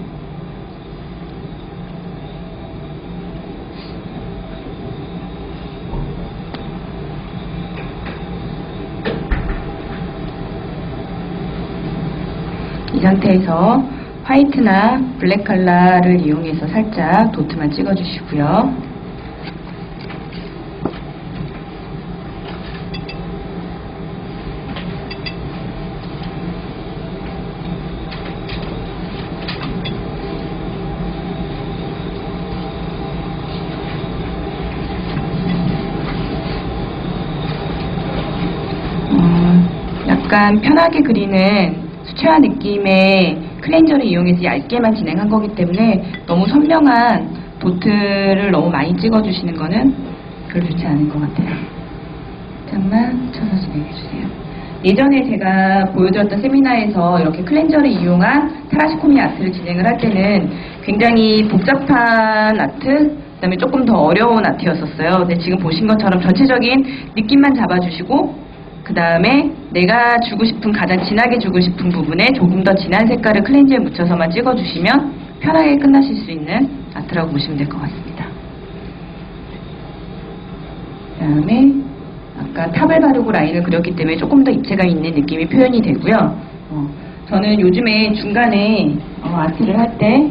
이 상태에서 화이트나 블랙 컬러를 이용해서 살짝 도트만 찍어주시고요. 약간 편하게 그리는 수채화 느낌의 클렌저를 이용해서 얇게만 진행한 거기 때문에 너무 선명한 도트를 너무 많이 찍어주시는 거는 별로 좋지 않은 것 같아요. 잠깐만 쳐서 진행해주세요. 예전에 제가 보여드렸던 세미나에서 이렇게 클렌저를 이용한 타라시코미 아트를 진행을 할 때는 굉장히 복잡한 아트, 그 다음에 조금 더 어려운 아트였었어요. 근데 지금 보신 것처럼 전체적인 느낌만 잡아주시고 그 다음에 내가 주고 싶은, 가장 진하게 주고 싶은 부분에 조금 더 진한 색깔을 클렌저에 묻혀서만 찍어주시면 편하게 끝나실 수 있는 아트라고 보시면 될 것 같습니다. 그 다음에 아까 탑을 바르고 라인을 그렸기 때문에 조금 더 입체감 있는 느낌이 표현이 되고요. 저는 요즘에 중간에 아트를 할 때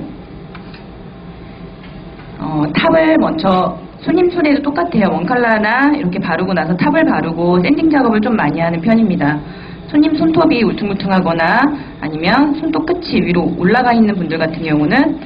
탑을 먼저, 손님 손에도 똑같아요. 원칼라나 이렇게 바르고 나서 탑을 바르고 샌딩 작업을 좀 많이 하는 편입니다. 손님 손톱이 울퉁불퉁하거나 아니면 손톱 끝이 위로 올라가 있는 분들 같은 경우는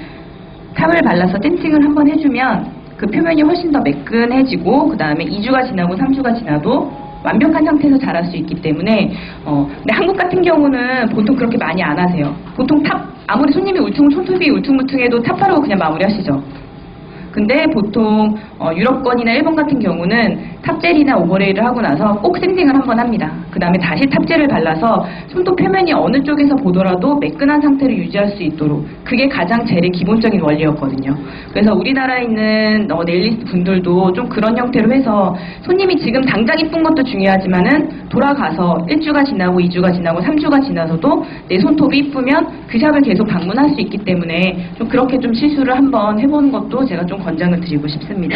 탑을 발라서 댄싱을 한번 해주면 그 표면이 훨씬 더 매끈해지고 그 다음에 2주가 지나고 3주가 지나도 완벽한 상태에서 자랄 수 있기 때문에 근데 한국 같은 경우는 보통 그렇게 많이 안 하세요. 보통 탑, 아무리 손님이 손톱이 울퉁불퉁해도 탑 바르고 그냥 마무리하시죠. 근데 보통 유럽권이나 일본 같은 경우는 탑젤이나 오버레이를 하고 나서 꼭 샌딩을 한번 합니다. 그 다음에 다시 탑젤을 발라서 손톱 표면이 어느 쪽에서 보더라도 매끈한 상태를 유지할 수 있도록, 그게 가장 젤의 기본적인 원리였거든요. 그래서 우리나라에 있는 네일리스트 분들도 좀 그런 형태로 해서 손님이 지금 당장 이쁜 것도 중요하지만은 돌아가서 1주가 지나고 2주가 지나고 3주가 지나서도 내 손톱이 이쁘면 그 샵을 계속 방문할 수 있기 때문에 좀 그렇게 좀 시술을 한번 해보는 것도 제가 좀 권장을 드리고 싶습니다.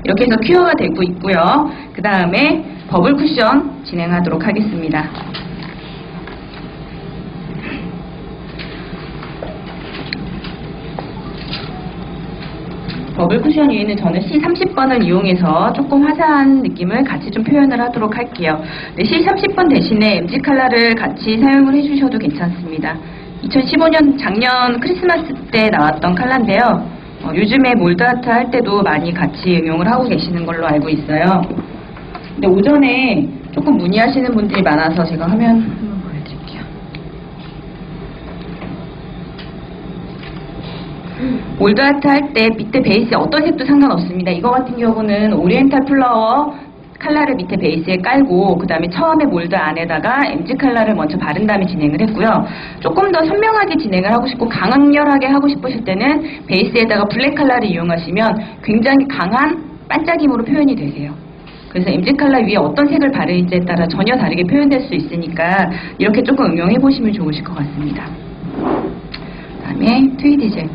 이렇게 해서 큐어가 되고 있고요. 그 다음에 버블 쿠션 진행하도록 하겠습니다. 버블 쿠션 위에는 저는 C30번을 이용해서 조금 화사한 느낌을 같이 좀 표현을 하도록 할게요. 네, C30번 대신에 MG 컬러를 같이 사용을 해주셔도 괜찮습니다. 2015년 작년 크리스마스 때 나왔던 컬러인데요. 요즘에 몰드아트 할 때도 많이 같이 응용을 하고 계시는 걸로 알고 있어요. 근데 오전에 조금 문의하시는 분들이 많아서 제가 화면 한번 보여드릴게요. 몰드아트 할 때 밑에 베이스에 어떤 색도 상관없습니다. 이거 같은 경우는 오리엔탈 플라워 컬러를 밑에 베이스에 깔고 그 다음에 처음에 몰드 안에다가 MG 컬러를 먼저 바른 다음에 진행을 했고요. 조금 더 선명하게 진행을 하고 싶고 강렬하게 하고 싶으실 때는 베이스에다가 블랙 컬러를 이용하시면 굉장히 강한 반짝임으로 표현이 되세요. 그래서 MG 컬러 위에 어떤 색을 바르는지에 따라 전혀 다르게 표현될 수 있으니까 이렇게 조금 응용해 보시면 좋으실 것 같습니다. 그 다음에 트위디 젤.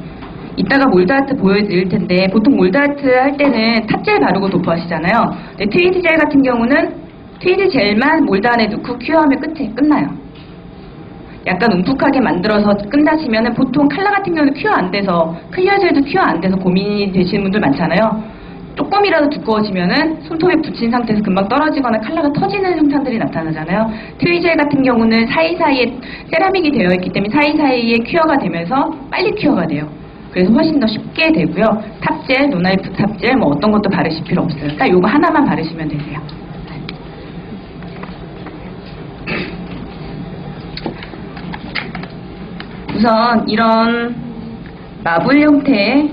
이따가 몰드아트 보여드릴 텐데 보통 몰드아트 할 때는 탑젤 바르고 도포하시잖아요. 근데 트위디 젤 같은 경우는 트위디 젤만 몰드 안에 넣고 큐어하면 끝나요. 약간 움푹하게 만들어서 끝나시면 보통 컬러 같은 경우는 큐어 안 돼서 클리어 젤도 큐어 안 돼서 고민이 되시는 분들 많잖아요. 조금이라도 두꺼워지면은 손톱에 붙인 상태에서 금방 떨어지거나 컬러가 터지는 현상들이 나타나잖아요. 트위디 젤 같은 경우는 사이사이에 세라믹이 되어 있기 때문에 사이사이에 큐어가 되면서 빨리 큐어가 돼요. 그래서 훨씬 더 쉽게 되고요. 탑젤, 노나이프 탑젤 뭐 어떤 것도 바르실 필요 없어요. 딱 요거 하나만 바르시면 되세요. 우선 이런 마블 형태의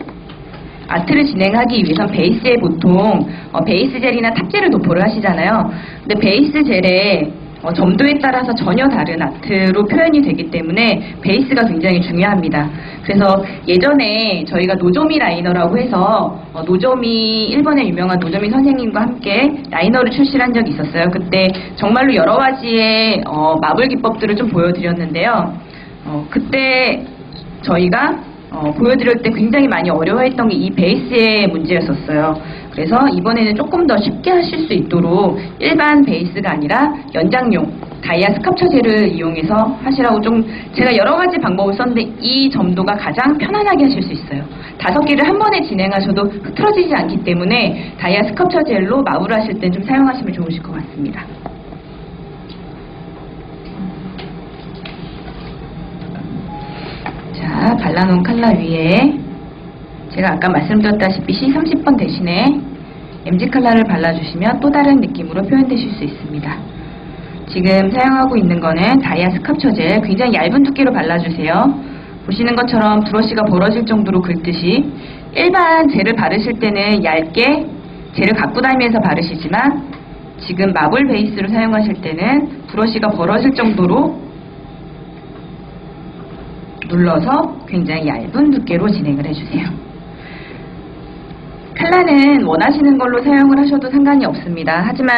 아트를 진행하기 위해선 베이스에 보통 베이스 젤이나 탑젤을 도포를 하시잖아요. 근데 베이스 젤에 점도에 따라서 전혀 다른 아트로 표현이 되기 때문에 베이스가 굉장히 중요합니다. 그래서 예전에 저희가 노조미 라이너라고 해서 노조미, 일본의 유명한 노조미 선생님과 함께 라이너를 출시를 한 적이 있었어요. 그때 정말로 여러 가지의 마블 기법들을 좀 보여드렸는데요. 그때 저희가 보여드릴 때 굉장히 많이 어려워했던 게 이 베이스의 문제였었어요. 그래서 이번에는 조금 더 쉽게 하실 수 있도록 일반 베이스가 아니라 연장용 다이아 스캅처 젤을 이용해서 하시라고 좀 제가 여러 가지 방법을 썼는데 이 점도가 가장 편안하게 하실 수 있어요. 5개를 한 번에 진행하셔도 흐트러지지 않기 때문에 다이아 스캅처 젤로 마블을 하실 때 좀 사용하시면 좋으실 것 같습니다. 자, 발라놓은 칼라 위에 제가 아까 말씀드렸다시피 C30번 대신에 MG 칼라를 발라주시면 또 다른 느낌으로 표현되실 수 있습니다. 지금 사용하고 있는 거는 다이아 스캅처 젤, 굉장히 얇은 두께로 발라주세요. 보시는 것처럼 브러쉬가 벌어질 정도로 긁듯이 일반 젤을 바르실 때는 얇게 젤을 갖고 다니면서 바르시지만 지금 마블 베이스로 사용하실 때는 브러쉬가 벌어질 정도로 눌러서 굉장히 얇은 두께로 진행을 해주세요. 칼라는 원하시는 걸로 사용을 하셔도 상관이 없습니다. 하지만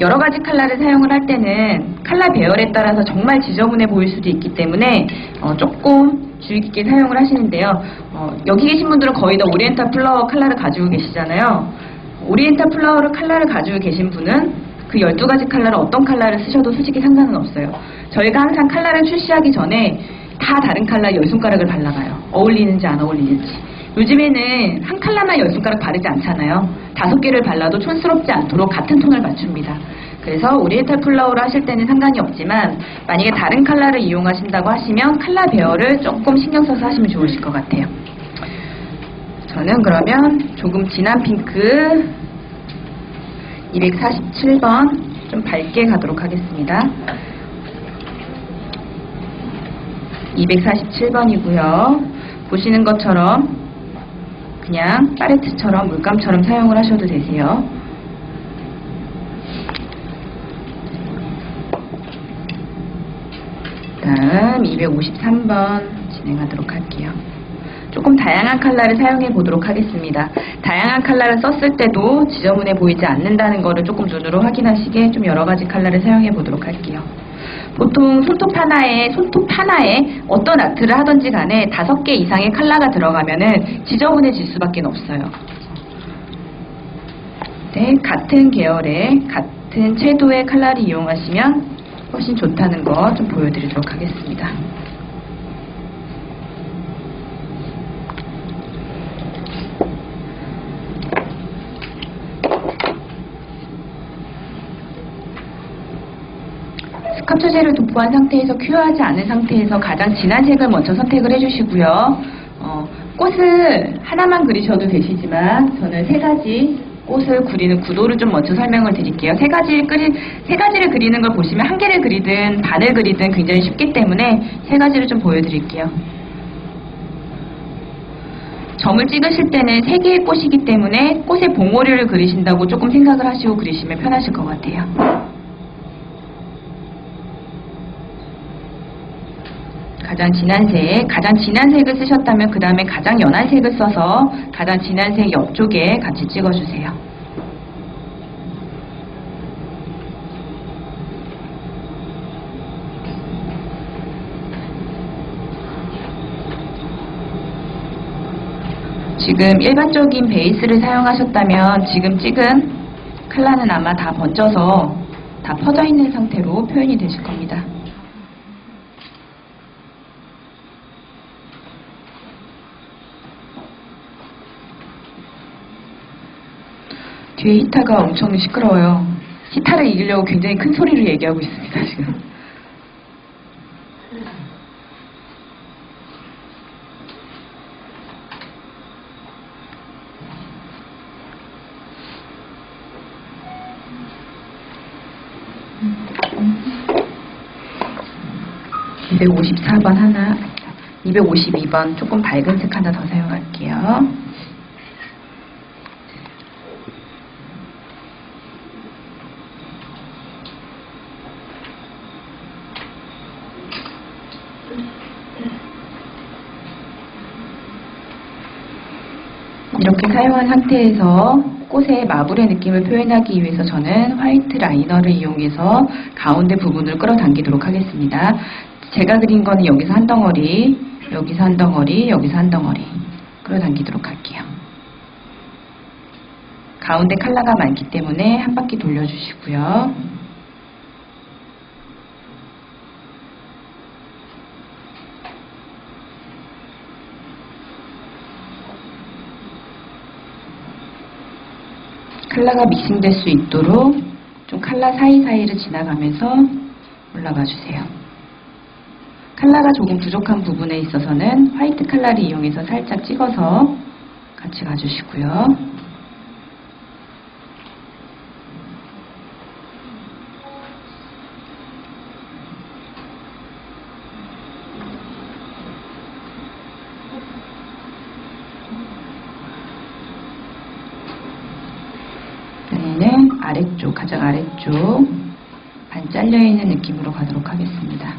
여러 가지 칼라를 사용을 할 때는 칼라 배열에 따라서 정말 지저분해 보일 수도 있기 때문에 조금 주의 깊게 사용을 하시는데요. 여기 계신 분들은 거의 다 오리엔탈 플라워 칼라를 가지고 계시잖아요. 오리엔탈 플라워 칼라를 가지고 계신 분은 그 12가지 칼라를 어떤 칼라를 쓰셔도 솔직히 상관은 없어요. 저희가 항상 칼라를 출시하기 전에 다 다른 칼라 10손가락을 발라봐요. 어울리는지 안 어울리는지. 요즘에는 한 칼라만 10손가락 바르지 않잖아요. 5개를 발라도 촌스럽지 않도록 같은 톤을 맞춥니다. 그래서 오리엔탈 플라워를 하실 때는 상관이 없지만 만약에 다른 칼라를 이용하신다고 하시면 칼라 배열을 조금 신경 써서 하시면 좋으실 것 같아요. 저는 그러면 조금 진한 핑크 247번 좀 밝게 가도록 하겠습니다. 247번이고요. 보시는 것처럼 그냥 팔레트처럼 물감처럼 사용을 하셔도 되세요. 다음 253번 진행하도록 할게요. 조금 다양한 컬러를 사용해 보도록 하겠습니다. 다양한 컬러를 썼을 때도 지저분해 보이지 않는다는 거를 조금 눈으로 확인하시게 좀 여러 가지 컬러를 사용해 보도록 할게요. 보통 손톱 하나에 어떤 아트를 하든지 간에 5개 이상의 컬러가 들어가면은 지저분해질 수밖에 없어요. 네, 같은 계열의 같은 채도의 컬러를 이용하시면 훨씬 좋다는 거 좀 보여드리도록 하겠습니다. 스캅처 젤을 도포한 상태에서 큐어하지 않은 상태에서 가장 진한 색을 먼저 선택을 해주시고요. 꽃을 하나만 그리셔도 되시지만 저는 3가지 꽃을 그리는 구도를 좀 먼저 설명을 드릴게요. 3가지를 그리는 걸 보시면 한 개를 그리든 반을 그리든 굉장히 쉽기 때문에 3가지를 좀 보여드릴게요. 점을 찍으실 때는 3개의 꽃이기 때문에 꽃의 봉오리를 그리신다고 조금 생각을 하시고 그리시면 편하실 것 같아요. 가장 진한 색을 쓰셨다면 그 다음에 가장 연한 색을 써서 가장 진한 색 옆쪽에 같이 찍어주세요. 지금 일반적인 베이스를 사용하셨다면 지금 찍은 컬러는 아마 다 번져서 다 퍼져 있는 상태로 표현이 되실 겁니다. 뒤에 히타가 엄청 시끄러워요. 히타를 이기려고 굉장히 큰 소리로 얘기하고 있습니다, 지금. (254번) 하나, 252번 조금 밝은 색 하나 더 사용할게요. 이렇게 사용한 상태에서 꽃의 마블의 느낌을 표현하기 위해서 저는 화이트 라이너를 이용해서 가운데 부분을 끌어당기도록 하겠습니다. 제가 그린 거는 여기서 한 덩어리, 여기서 한 덩어리, 여기서 한 덩어리 끌어당기도록 할게요. 가운데 컬러가 많기 때문에 한 바퀴 돌려주시고요. 컬러가 믹싱될 수 있도록 좀 컬러 사이사이를 지나가면서 올라가 주세요. 컬러가 조금 부족한 부분에 있어서는 화이트 컬러를 이용해서 살짝 찍어서 같이 가주시고요. 이번에는 아래쪽, 가장 아래쪽 반 잘려있는 느낌으로 가도록 하겠습니다.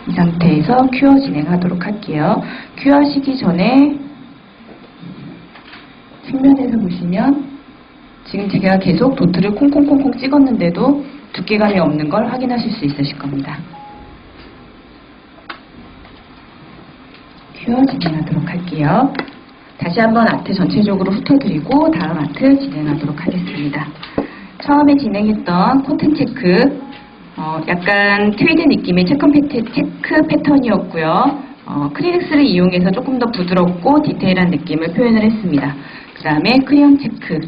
이 상태에서 큐어 진행하도록 할게요. 큐어 하시기 전에 측면에서 보시면 지금 제가 계속 도트를 콩콩콩콩 찍었는데도 두께감이 없는 걸 확인하실 수 있으실 겁니다. 큐어 진행하도록 할게요. 다시 한번 아트 전체적으로 훑어드리고 다음 아트 진행하도록 하겠습니다. 처음에 진행했던 코튼 체크 약간 트위드 느낌의 체크 패턴이었고요. 크리넥스를 이용해서 조금 더 부드럽고 디테일한 느낌을 표현을 했습니다. 그 다음에 크리언 체크,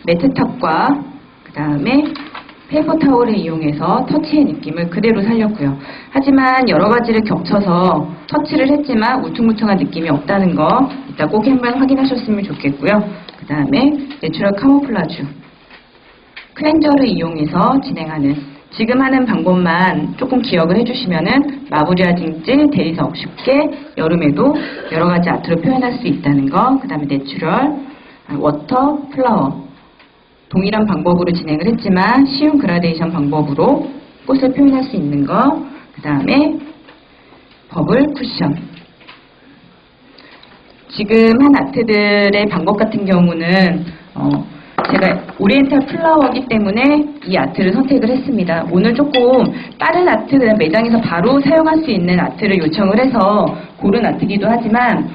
매트탑과 그 다음에 페이퍼 타올을 이용해서 터치의 느낌을 그대로 살렸고요. 하지만 여러 가지를 겹쳐서 터치를 했지만 울퉁불퉁한 느낌이 없다는 거 이따 꼭 한번 확인하셨으면 좋겠고요. 그 다음에 내추럴 카모플라주, 클렌저를 이용해서 진행하는 지금 하는 방법만 조금 기억을 해주시면은 마블이와 징질, 대리석 쉽게 여름에도 여러 가지 아트로 표현할 수 있다는 거. 그 다음에 내추럴, 워터, 플라워 동일한 방법으로 진행을 했지만 쉬운 그라데이션 방법으로 꽃을 표현할 수 있는 거. 그 다음에 버블 쿠션. 지금 한 아트들의 방법 같은 경우는 제가 오리엔탈 플라워이기 때문에 이 아트를 선택을 했습니다. 오늘 조금 다른 아트, 매장에서 바로 사용할 수 있는 아트를 요청을 해서 고른 아트기도 하지만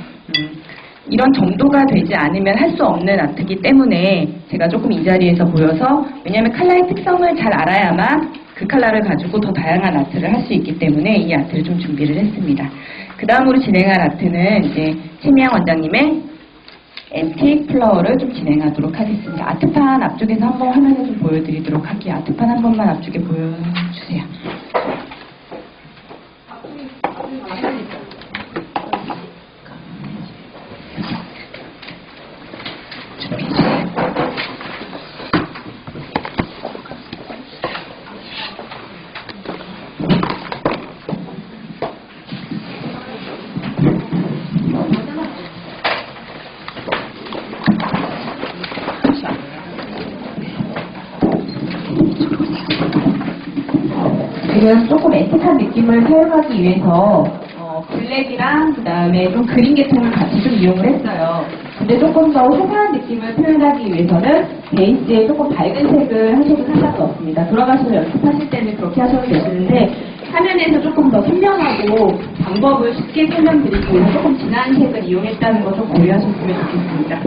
이런 정도가 되지 않으면 할 수 없는 아트이기 때문에 제가 조금 이 자리에서 보여서, 왜냐하면 컬러의 특성을 잘 알아야만 그 컬러를 가지고 더 다양한 아트를 할 수 있기 때문에 이 아트를 좀 준비를 했습니다. 그 다음으로 진행할 아트는 이제 최미양 원장님의 앤틱 플라워를 좀 진행하도록 하겠습니다. 아트판 앞쪽에서 한번 화면을 좀 보여드리도록 할게요. 아트판 한 번만 앞쪽에 보여주세요. 지금 조금 애틋한 느낌을 사용하기 위해서 블랙이랑 그 다음에 좀 그린 계통을 같이 좀 이용을 했어요. 근데 조금 더 화사한 느낌을 표현하기 위해서는 베이스에 조금 밝은 색을 하셔도 상관은 없습니다. 돌아가셔서 연습하실 때는 그렇게 하셔도 되시는데 화면에서 조금 더 선명하고 방법을 쉽게 설명드리기 위해서 조금 진한 색을 이용했다는 거 좀 고려하셨으면 좋겠습니다.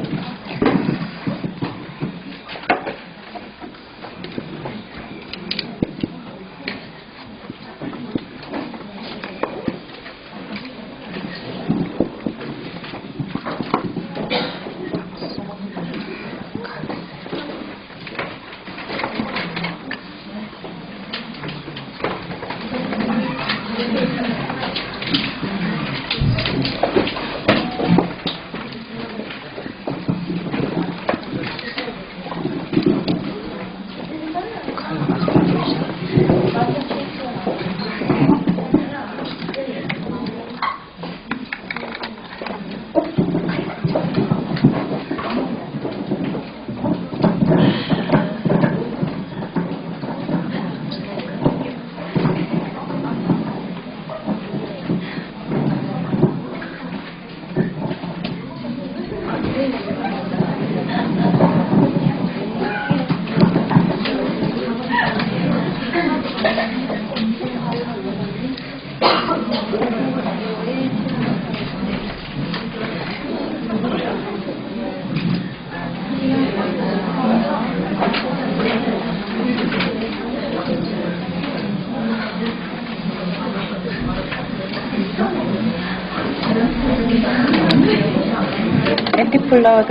엔티플라워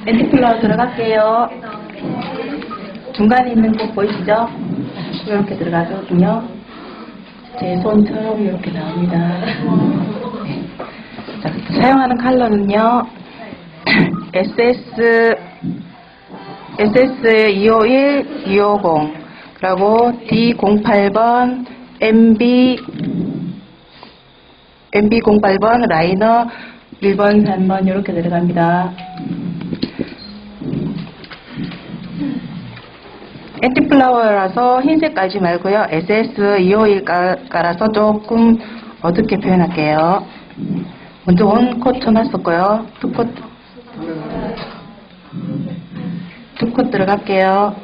엔티플라워 들어갈게요. 중간에 있는 곳 보이시죠? 이렇게 들어가거든요. 제 손처럼 이렇게 나옵니다. 네. 자, 사용하는 컬러는요. SS251, 250, 그리고 D08번, MB08번, 라이너 1번, 3번 이렇게 들어갑니다. 엔티플라워라서 흰색 깔지 말고요. SS251 깔아서 조금 어둡게 표현할게요. 먼저 원콧 쳐놨었고요. 투콧 들어갈게요.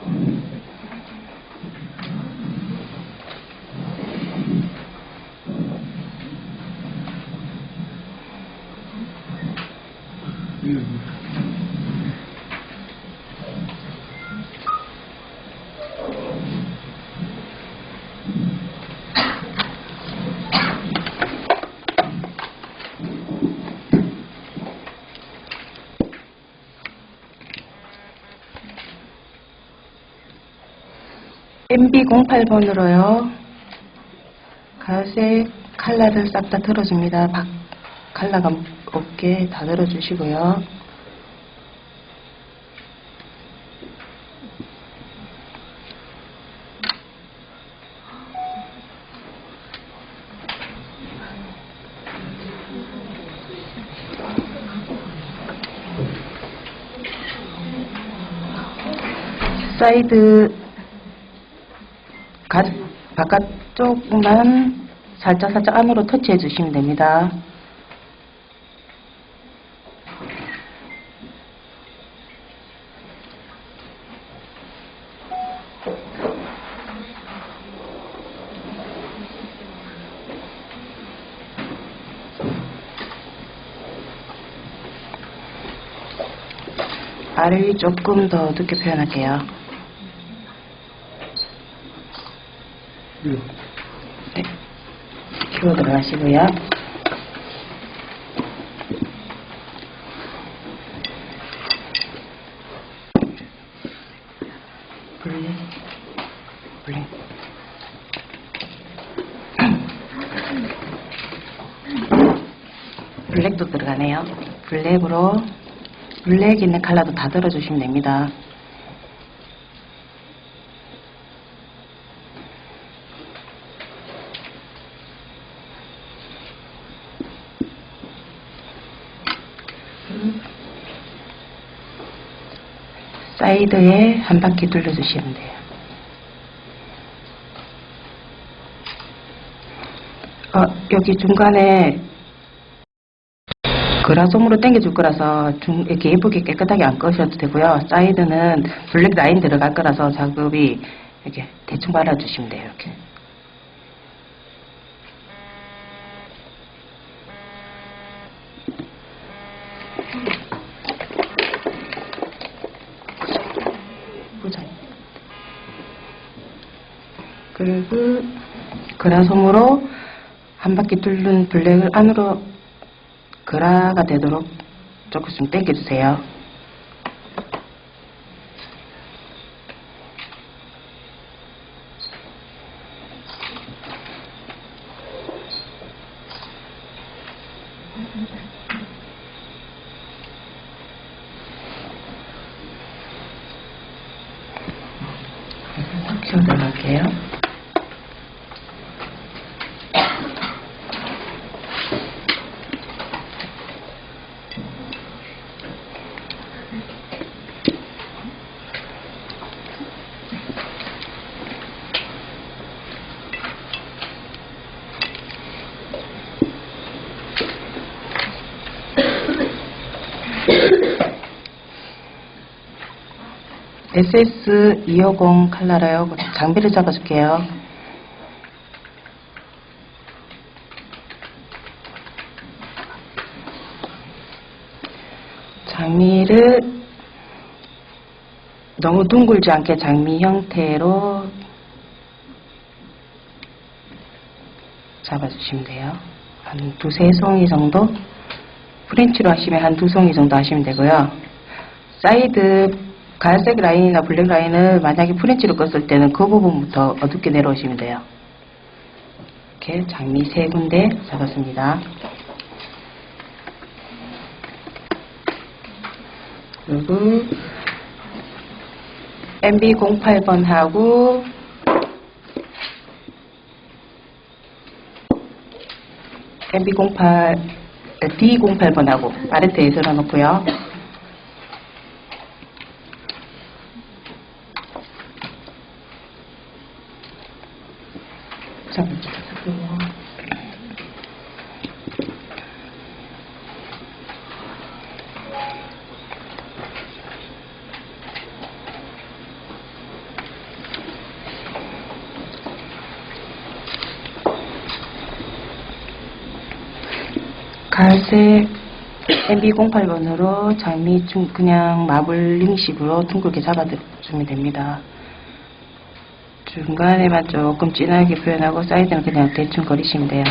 MB08번으로요. 가색 칼라를 싹 다 들어줍니다. 칼라가 없게 다 들어주시고요. 사이드 바깥쪽만 살짝 안으로 터치해 주시면 됩니다. 알을 조금 더 어둡게 표현할게요. 네, 키워 들어가시고요. 블랙도 들어가네요. 블랙으로 블랙 있는 컬러도 다 들어주시면 됩니다. 사이드에 한 바퀴 둘러주시면 돼요. 여기 중간에 그라솜으로 당겨줄 거라서 이렇게 예쁘게 깨끗하게 안 꺼셔도 되고요. 사이드는 블랙 라인 들어갈 거라서 작업이 이렇게 대충 발라주시면 돼요. 이렇게. 그리고 그라솜으로 한 바퀴 뚫는 블랙을 안으로 그라가 되도록 조금씩 당겨주세요. 키워 들어갈게요. SS250 컬러로요. 장비를 잡아줄게요. 장미를 너무 둥글지 않게 장미 형태로 잡아주시면 돼요. 한 두세 송이 정도? 프렌치로 하시면 한 두 송이 정도 하시면 되고요. 사이드 갈색 라인이나 블랙 라인을 만약에 프렌치로 껐을 때는 그 부분부터 어둡게 내려오시면 돼요. 이렇게 장미 세 군데 잡았습니다. 그리고 MB08번하고 D08번하고 아래테에 들어놓고요. 갈색 MB08번으로 장미 그냥 마블링식으로 둥글게 잡아주면 됩니다. 중간에만 조금 진하게 표현하고 사이드는 그냥 대충 그리시면 돼요.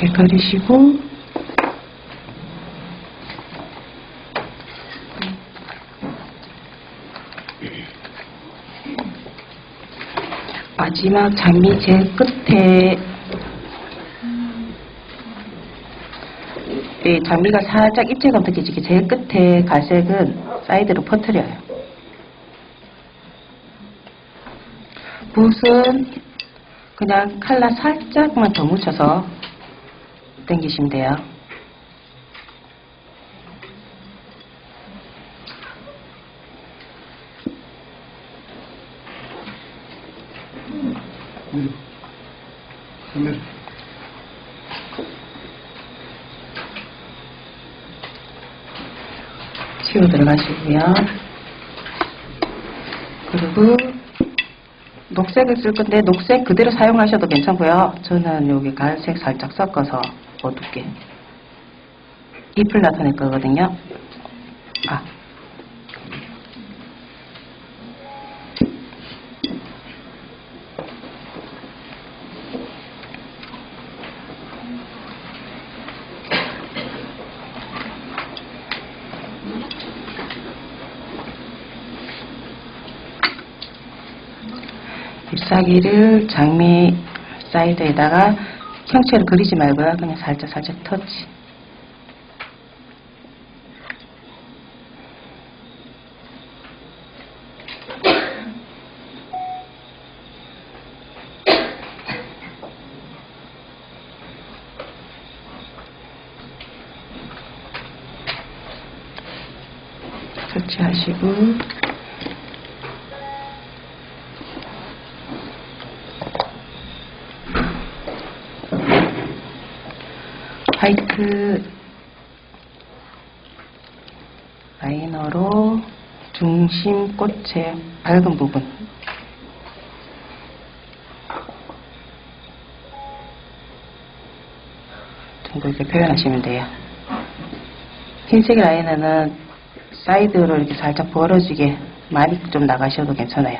이렇게 그리시고 마지막 장미 제일 끝에 이 장미가 살짝 입체감 느껴지게 제일 끝에 갈색은 사이드로 퍼뜨려요. 붓은 그냥 칼라 살짝만 더 묻혀서 당기시면 돼요. 치고 들어가시고요. 그리고 녹색을 쓸 건데 녹색 그대로 사용하셔도 괜찮고요. 저는 여기 갈색 살짝 섞어서 어둡게 잎을 나타낼 거거든요. 잎사귀를 장미 사이드에다가 형체를 그리지 말고요. 그냥 살짝 터치. 터치하시고 화이트 라이너로 중심 꽃의 밝은 부분 정도 이렇게 표현하시면 돼요. 흰색 라이너는 사이드로 이렇게 살짝 벌어지게 많이 좀 나가셔도 괜찮아요.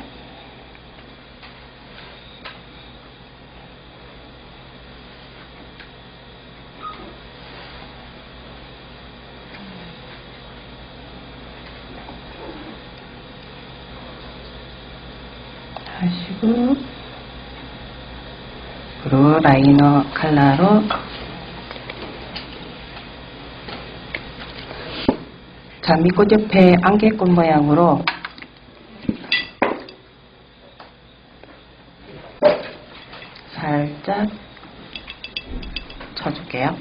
하시고 그리고 라이너 컬러로 장미꽃 옆에 안개꽃 모양으로 살짝 쳐줄게요.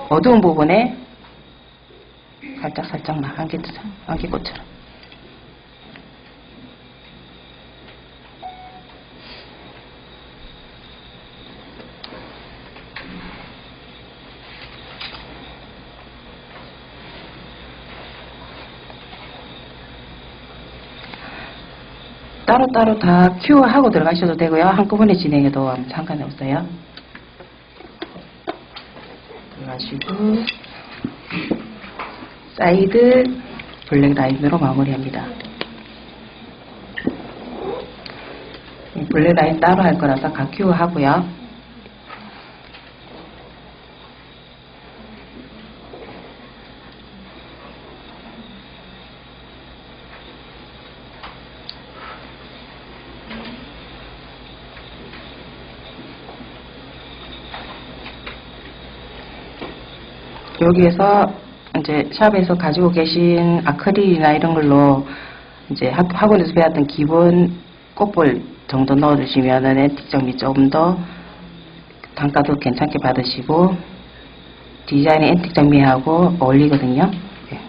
어두운 부분에 살짝만 안개꽃처럼. 따로따로 다 큐어하고 들어가셔도 되고요. 한꺼번에 진행해도 상관이 없어요. 들어가시고 사이드 블랙 라인으로 마무리합니다. 이 블랙 라인 따로 할 거라서 각 큐어하고요. 여기에서 이제 샵에서 가지고 계신 아크릴이나 이런 걸로 이제 학원에서 배웠던 기본 꽃볼 정도 넣어주시면은 앤틱점이 조금 더 단가도 괜찮게 받으시고 디자인의 앤틱 장미하고 어울리거든요. 네.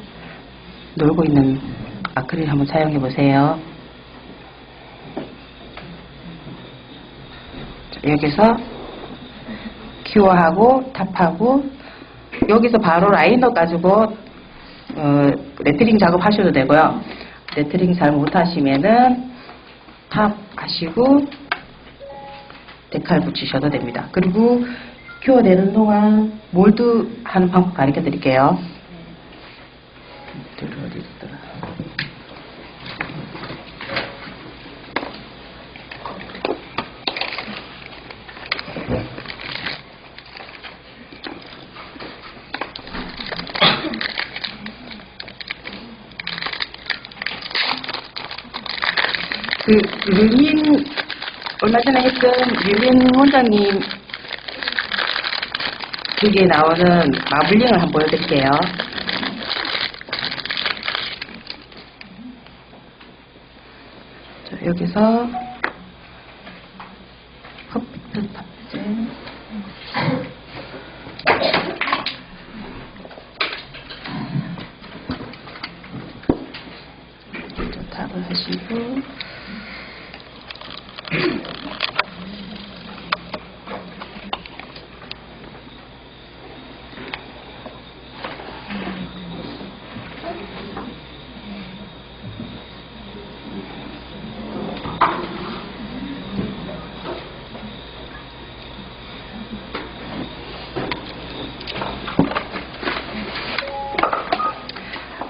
놀고 있는 아크릴 한번 사용해 보세요. 여기서 큐어하고 탑하고 여기서 바로 라이너 가지고 레터링 작업 하셔도 되고요. 레터링 잘 못하시면은 탑 하시고 데칼 붙이셔도 됩니다. 그리고 큐어 내는 동안 몰드 하는 방법 가르쳐 드릴게요. 어디 있더라? 류민 얼마 전에 했던 류민 원장님 거기에 나오는 마블링을 한번 보여드릴게요. 자, 여기서 퍼펙트 탑재 탑을 하시고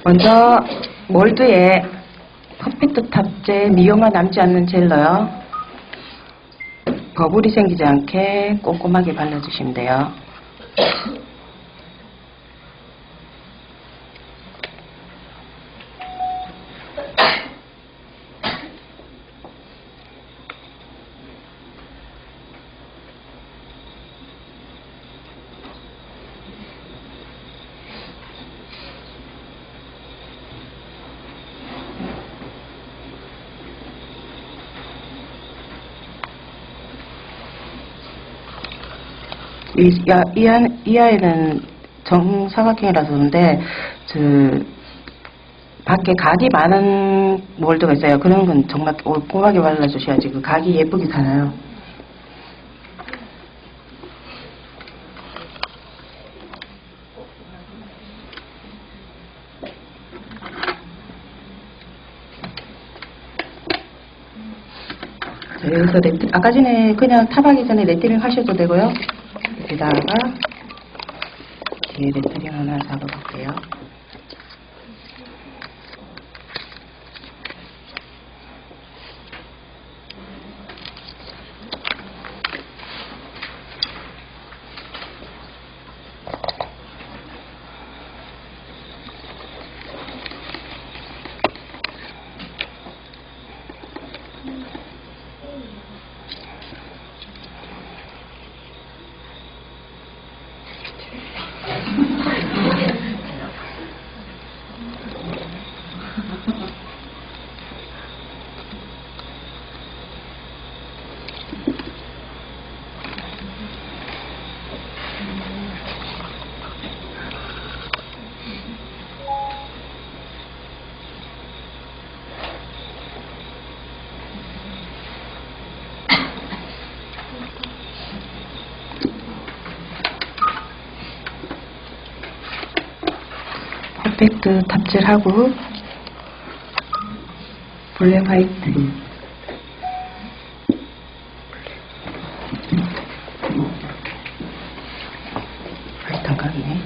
먼저 몰드에 퍼펙트 탑재 미용만 남지 않는 젤러요. 버블이 생기지 않게 꼼꼼하게 발라주시면 돼요. 이 아이는 정사각형이라서 그런데 밖에 각이 많은 몰드가 있어요. 그런 건 정말 꼼꼼하게 발라주셔야지 그 각이 예쁘게 살아요. 자, 여기서 아까 전에 그냥 탑하기 전에 레터링 하셔도 되고요. 여기다가 뒤에 레터링 하나 작업할게요. 화이트 탑재하고 블랙 화이트 화이트 안 갔네.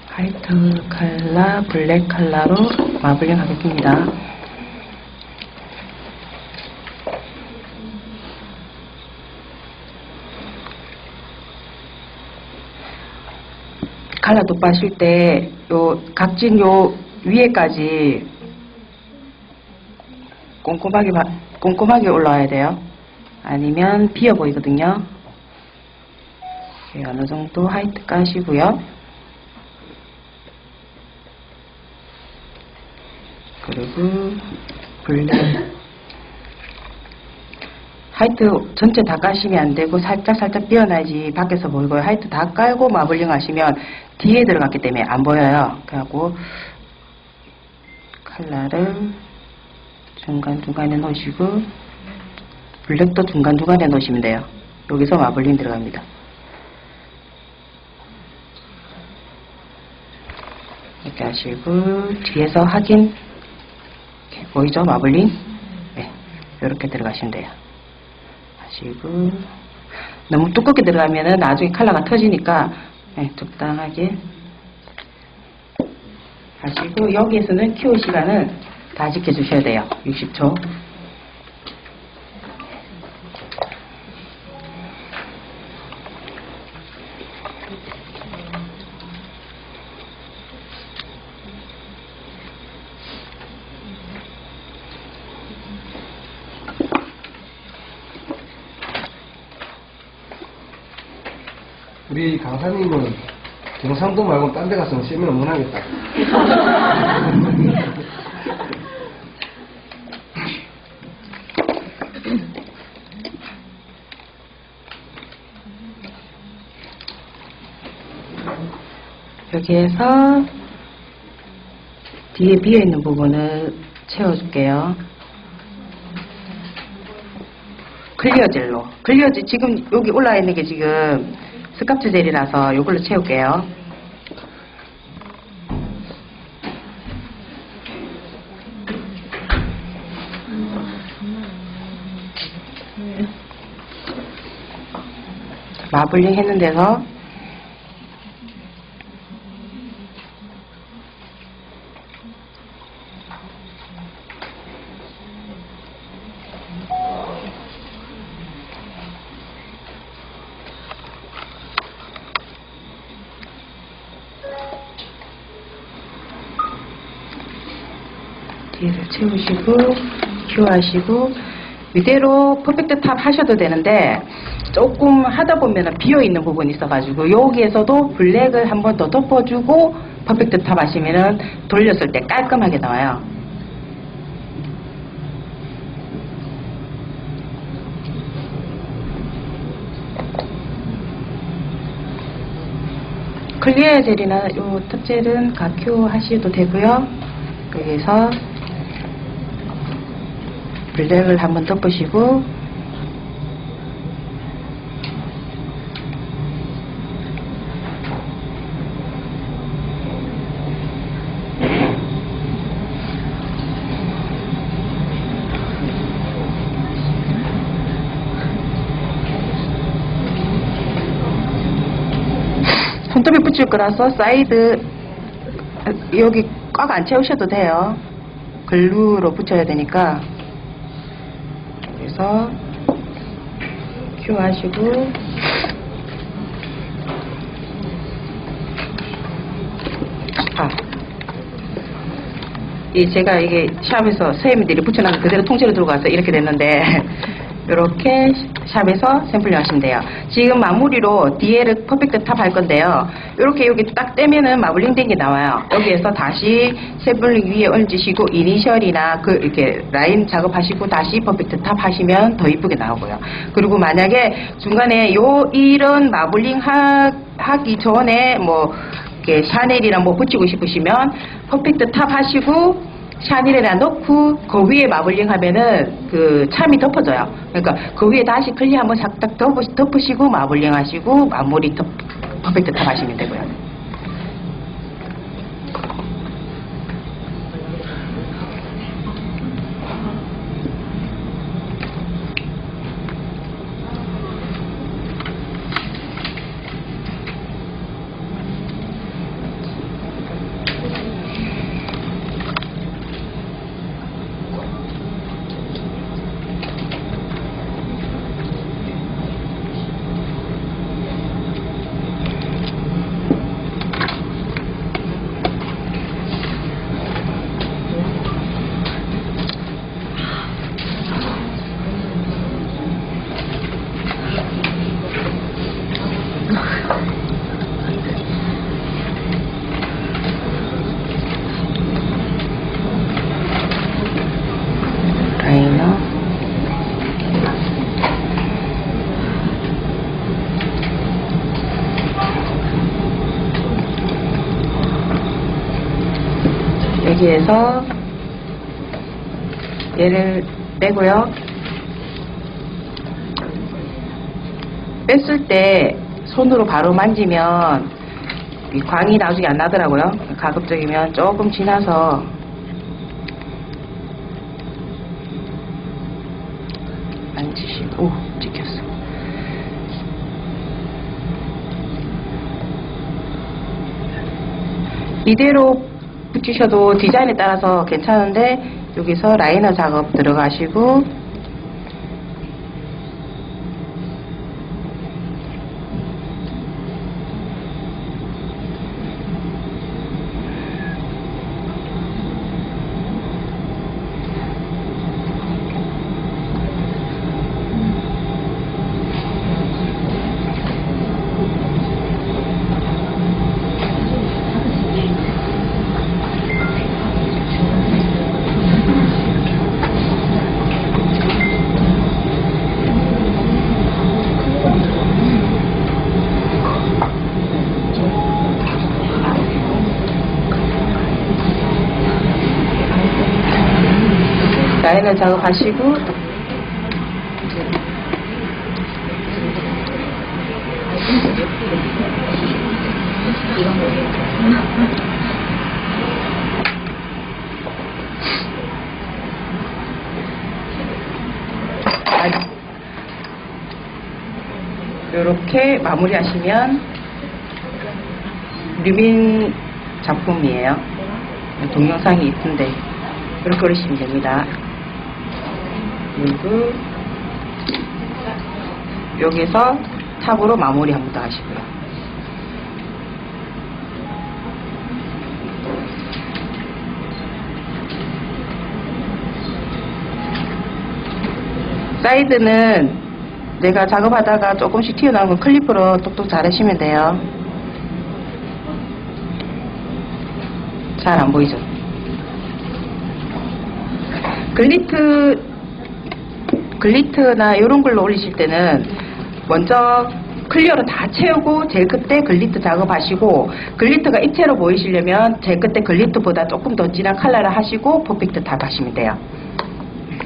화이트 컬러, 블랙 컬러로 마블링 하겠습니다. 컬러 돋바실 때, 각진 위에까지 꼼꼼하게 올라와야 돼요. 아니면 비어 보이거든요. 어느 정도 화이트 까시고요. 그리고 블랙. 화이트 전체 다 까시면 안 되고 살짝 비어나야지 밖에서 보이고요. 화이트 다 깔고 마블링 하시면 뒤에 들어갔기 때문에 안 보여요. 그래갖고 컬러를 중간중간에 놓으시고 블랙도 중간중간에 놓으시면 돼요. 여기서 마블링 들어갑니다. 이렇게 하시고 뒤에서 확인 보이죠? 마블링? 네, 이렇게 들어가시면 돼요. 하시고 너무 두껍게 들어가면은 나중에 컬러가 터지니까 네, 적당하게 하시고 여기에서는 큐 시간은 다 지켜주셔야 돼요. 60초. 우리 강사님은 경상도 말고 딴 데 가서 세미나 못 하겠다. 여기에서 뒤에 비어있는 부분을 채워줄게요. 클리어 젤로. 클리어 젤, 지금 여기 올라있는 게 지금 스카프 젤이라서 이걸로 채울게요. 마블링 했는 데서 뒤를 채우시고 큐 하시고 이대로 퍼펙트 탑 하셔도 되는데 조금 하다 보면 비어있는 부분이 있어가지고 여기에서도 블랙을 한 번 더 덮어주고 퍼펙트 탑 하시면은 돌렸을 때 깔끔하게 나와요. 클리어 젤이나 요 탑젤은 가큐 하셔도 되고요. 여기서 블랙을 한번 덮으시고 손톱에 붙일 거라서 사이드 여기 꽉 안 채우셔도 돼요. 글루로 붙여야 되니까. 그래서 큐 하시고 제가 이게 샵에서 선생님들이 붙여놔서 그대로 통째로 들고 가서 이렇게 됐는데 이렇게 샵에서 샘플링 하시면 돼요. 지금 마무리로 뒤에를 퍼펙트 탑 할 건데요. 이렇게 여기 딱 떼면은 마블링 된 게 나와요. 여기에서 다시 샘플링 위에 얹으시고 이니셜이나 이렇게 라인 작업하시고 다시 퍼펙트 탑 하시면 더 이쁘게 나오고요. 그리고 만약에 중간에 이런 마블링 하기 전에 뭐 이렇게 샤넬이나 뭐 붙이고 싶으시면 퍼펙트 탑 하시고 샤넬에다 넣고 그 위에 마블링 하면은 그 참이 덮어져요. 그러니까 그 위에 다시 클리 한번 싹딱 덮으시고 마블링 하시고 마무리 퍼펙트 탑 하시면 되고요. 라이너 여기에서 얘를 빼고요. 뺐을 때 손으로 바로 만지면 이 광이 나중에 안 나더라고요. 가급적이면 조금 지나서 만지시고. 오, 찍혔어. 이대로 붙이셔도 디자인에 따라서 괜찮은데 여기서 라이너 작업 들어가시고 라이너 작업하시고 이렇게 마무리하시면 류민 작품이에요. 동영상이 있던데 이렇게 그리시면 됩니다. 그리고 여기서 탑으로 마무리 한 번 더 하시고요. 사이드는 내가 작업하다가 조금씩 튀어나온 건 클리프로 똑똑 자르시면 돼요. 잘 안 보이죠? 글리트나 이런 걸로 올리실 때는 먼저 클리어로 다 채우고 제일 끝에 글리트 작업하시고, 글리트가 입체로 보이시려면 제일 끝에 글리트보다 조금 더 진한 컬러를 하시고 퍼펙트 탑 하시면 돼요.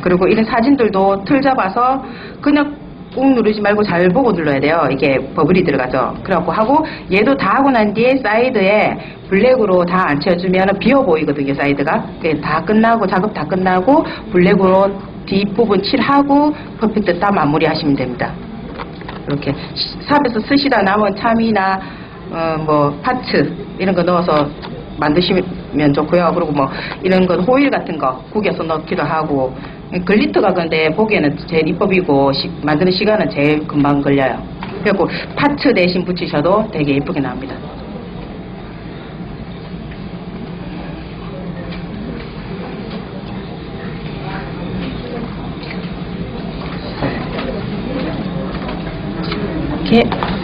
그리고 이런 사진들도 틀 잡아서 그냥 꾹 누르지 말고 잘 보고 눌러야 돼요. 이게 버블이 들어가죠. 그래갖고 하고, 얘도 다 하고 난 뒤에 사이드에 블랙으로 다 안 채워주면 비어 보이거든요, 사이드가. 다 끝나고, 작업 다 끝나고 블랙으로 뒷부분 칠하고 퍼펙트 다 마무리 하시면 됩니다. 이렇게 샵에서 쓰시다 남은 참이나 뭐 파츠 이런 거 넣어서 만드시면 좋고요. 그리고 뭐 이런 건 호일 같은 거 구겨서 넣기도 하고. 글리터가 근데 보기에는 제일 이법이고 만드는 시간은 제일 금방 걸려요. 그리고 파츠 대신 붙이셔도 되게 예쁘게 나옵니다.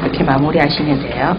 이렇게 마무리 하시면 돼요.